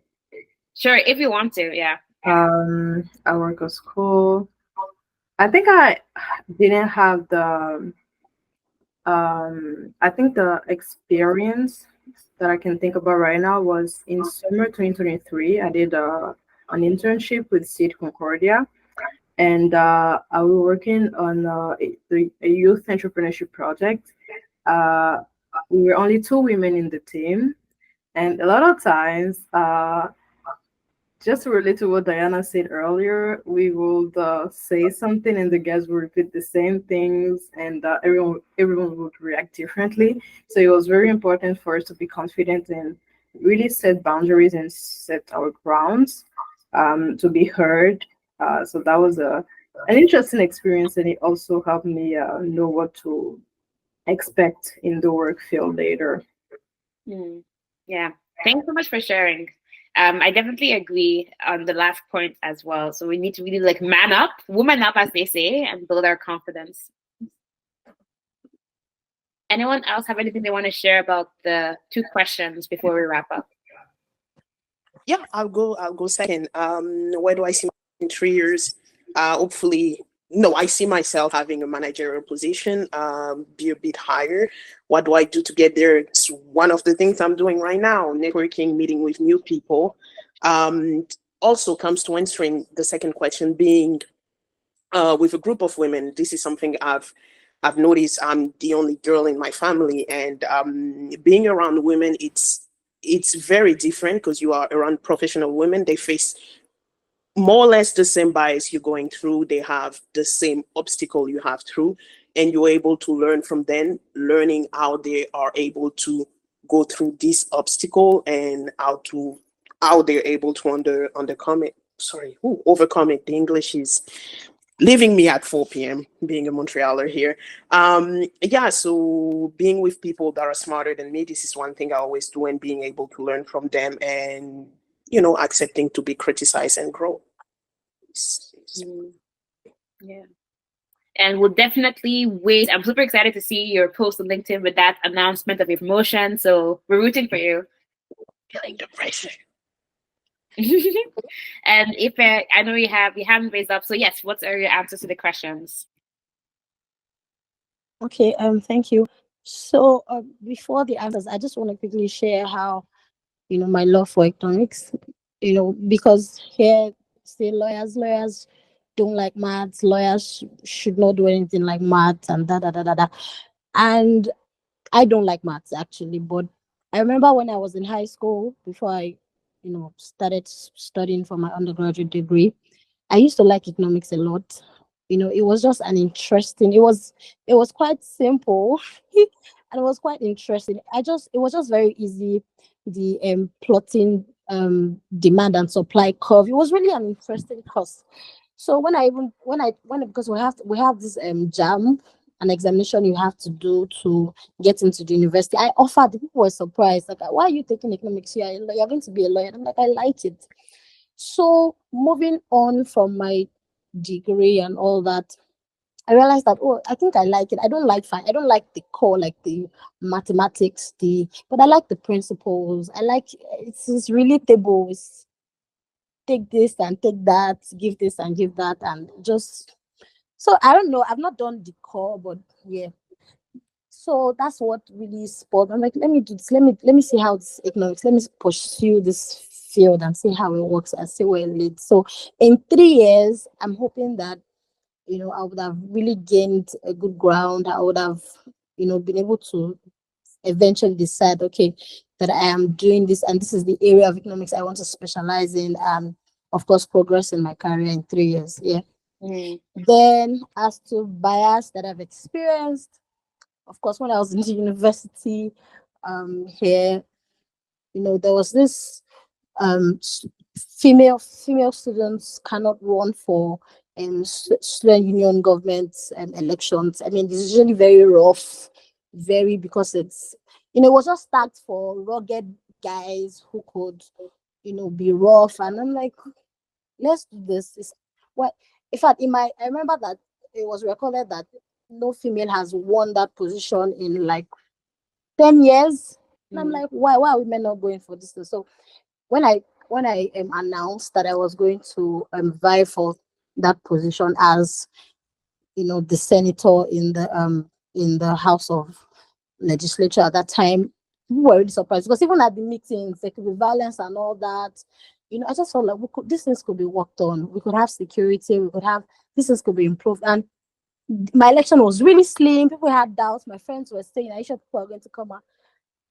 Sure, if you want to, yeah. I work at school. I think I didn't have I think the experience that I can think about right now was in summer 2023. I did an internship with Seed Concordia, and I was working on a youth entrepreneurship project. We were only 2 women in the team, and a lot of times just to relate to what Diana said earlier, we would say something and the guys would repeat the same things, and everyone would react differently. So it was very important for us to be confident and really set boundaries and set our grounds, to be heard. So that was an interesting experience, and it also helped me know what to expect in the work field later. Yeah. Thanks so much for sharing. I definitely agree on the last point as well. So we need to really like man up, woman up, as they say, and build our confidence. Anyone else have anything they want to share about the 2 questions before we wrap up? Yeah, I'll go second. Where do I see in 3 years? Hopefully, no, I see myself having a managerial position, be a bit higher. What do I do to get there? It's one of the things I'm doing right now, networking, meeting with new people. Also comes to answering the second question, being with a group of women. This is something I've noticed. I'm the only girl in my family, and being around women, it's very different because you are around professional women. They face more or less the same bias you're going through. They have the same obstacle you have through, and you're able to learn from them, learning how they are able to go through this obstacle and how they're able to undercome it. Sorry, overcome it. The English is leaving me at 4 p.m. being a Montrealer here. Yeah, so being with people that are smarter than me, this is one thing I always do, and being able to learn from them and accepting to be criticized and grow. Yeah. And we'll definitely wait. I'm super excited to see your post on LinkedIn with that announcement of your promotion. So we're rooting for you. Feeling the pressure. And if I know you have your hand raised up, so yes, what are your answers to the questions? Okay, thank you. So before the answers, I just want to quickly share how, my love for economics, because here say lawyers don't like maths, lawyers should not do anything like maths and da da da da da. And I don't like maths actually, but I remember when I was in high school, before I, started studying for my undergraduate degree, I used to like economics a lot. It was just an interesting. It was quite simple, and it was quite interesting. It was just very easy. The plotting demand and supply curve. It was really an interesting course. So because we have this jam, an examination you have to do to get into the university. I offered. The people were surprised. Like, why are you taking economics? You're going to be a lawyer. I'm like, I liked it. So moving on from my degree and all that, I realized that I think I like it. I don't like I don't like the core, like the mathematics, but I like the principles. I like it's relatable. It's take this and take that, give this and give that, and just so I don't know. I've not done the core, but yeah. So that's what really spurred. I'm like, let me do this. Let me see how this economics. Let me pursue this field and see how it works and see where it leads. So in 3 years, I'm hoping that I would have really gained a good ground. I would have been able to eventually decide, okay, that I am doing this and this is the area of economics I want to specialize in, and of course progress in my career in 3 years. Yeah. Then as to bias that I've experienced, of course, when I was in the university here, there was this female students cannot run for student union government elections. I mean, it's usually very rough, because it's it was just stacked for rugged guys who could be rough, and I'm like, let's do this. In fact, I remember that it was recorded that no female has won that position in like 10 years. And I'm like, why are women not going for this thing? So when I announced that I was going to vie for that position as the senator in the House of Legislature at that time, we were really surprised, because even at the meetings there could be violence and all that. I just felt like these things could be worked on. We could have security. We could have these things could be improved. And my election was really slim. People had doubts. My friends were saying, "Are you sure people are going to come out?"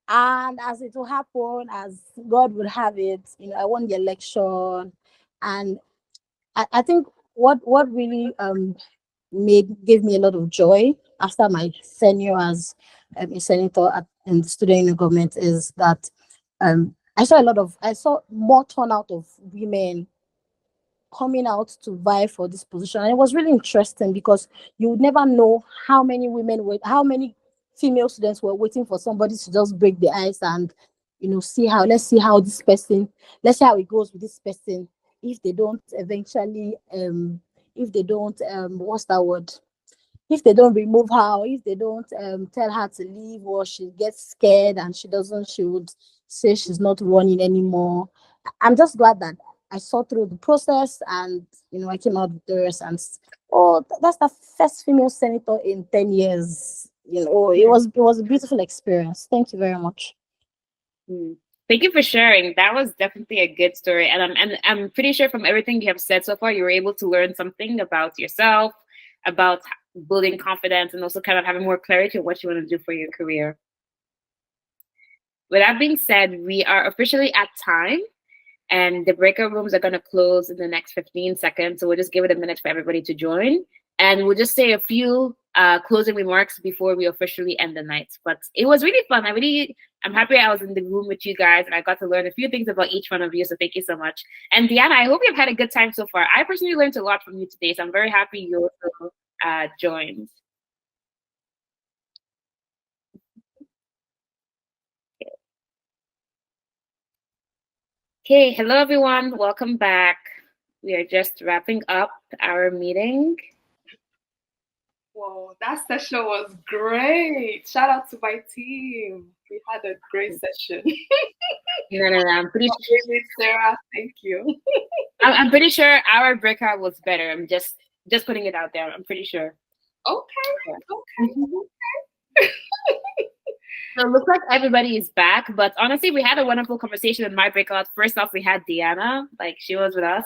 And as it will happen, as God would have it, I won the election. And I think what really gave me a lot of joy after my tenure as a senator in the student union government is that I saw more turnout of women coming out to vie for this position. And it was really interesting because you would never know how many female students were waiting for somebody to just break the ice and let's see how it goes with this person. If they don't eventually if they don't what's that word, if they don't remove her, or if they don't tell her to leave, or she gets scared and she would say she's not running anymore. I'm just glad that I saw through the process and I came out victorious. And that's the first female senator in 10 years. It was a beautiful experience. Thank you very much. Thank you for sharing. That was definitely a good story, and I'm pretty sure from everything you have said so far, you were able to learn something about yourself, about building confidence, and also kind of having more clarity on what you want to do for your career. With that being said, we are officially at time, and the breakout rooms are going to close in the next 15 seconds. So we'll just give it a minute for everybody to join, and we'll just say a few closing remarks before we officially end the night. But it was really fun. I'm happy I was in the room with you guys, and I got to learn a few things about each one of you. So thank you so much. And Diana, I hope you've had a good time so far. I personally learned a lot from you today, so I'm very happy you also joined. Okay, hello everyone. Welcome back. We are just wrapping up our meeting. Whoa, that session was great. Shout out to my team. We had a great session. I'm pretty sure, Sarah, thank you. I'm pretty sure our breakout was better. I'm just putting it out there. I'm pretty sure. Okay. So it looks like everybody is back, but honestly, we had a wonderful conversation in my breakout. First off, we had Diana, she was with us,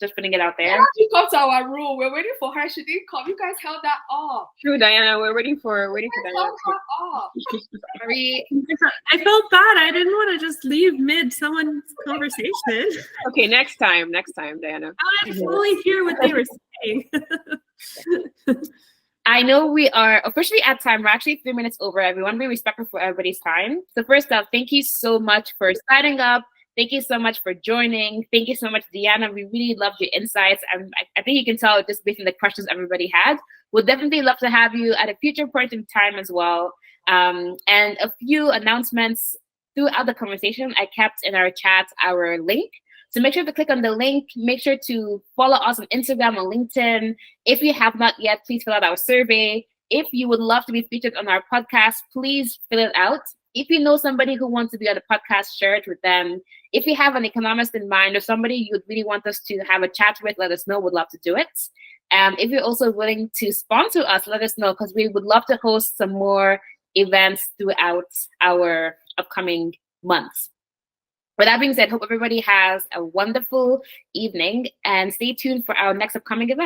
just putting it out there. Yeah, she come to our room. We're waiting for her. She didn't come. You guys held that off. True, Diana. We're waiting for Diana. Held her off. Sorry. I felt bad. I didn't want to just leave mid someone's conversation. Okay, next time, Diana. I wanted to fully hear what they were saying. I know we are officially at time. We're actually 3 minutes over. We want to be respectful for everybody's time. So first off, thank you so much for signing up. Thank you so much for joining. Thank you so much, Diana. We really loved your insights. And I think you can tell just based on the questions everybody had. We'll definitely love to have you at a future point in time as well. And a few announcements throughout the conversation. I kept in our chat our link. So make sure to click on the link. Make sure to follow us on Instagram or LinkedIn. If you have not yet, please fill out our survey. If you would love to be featured on our podcast, please fill it out. If you know somebody who wants to be on the podcast, share it with them. If you have an economist in mind or somebody you would really want us to have a chat with, let us know. We'd love to do it. If you're also willing to sponsor us, let us know, because we would love to host some more events throughout our upcoming months. With that being said, hope everybody has a wonderful evening and stay tuned for our next upcoming event.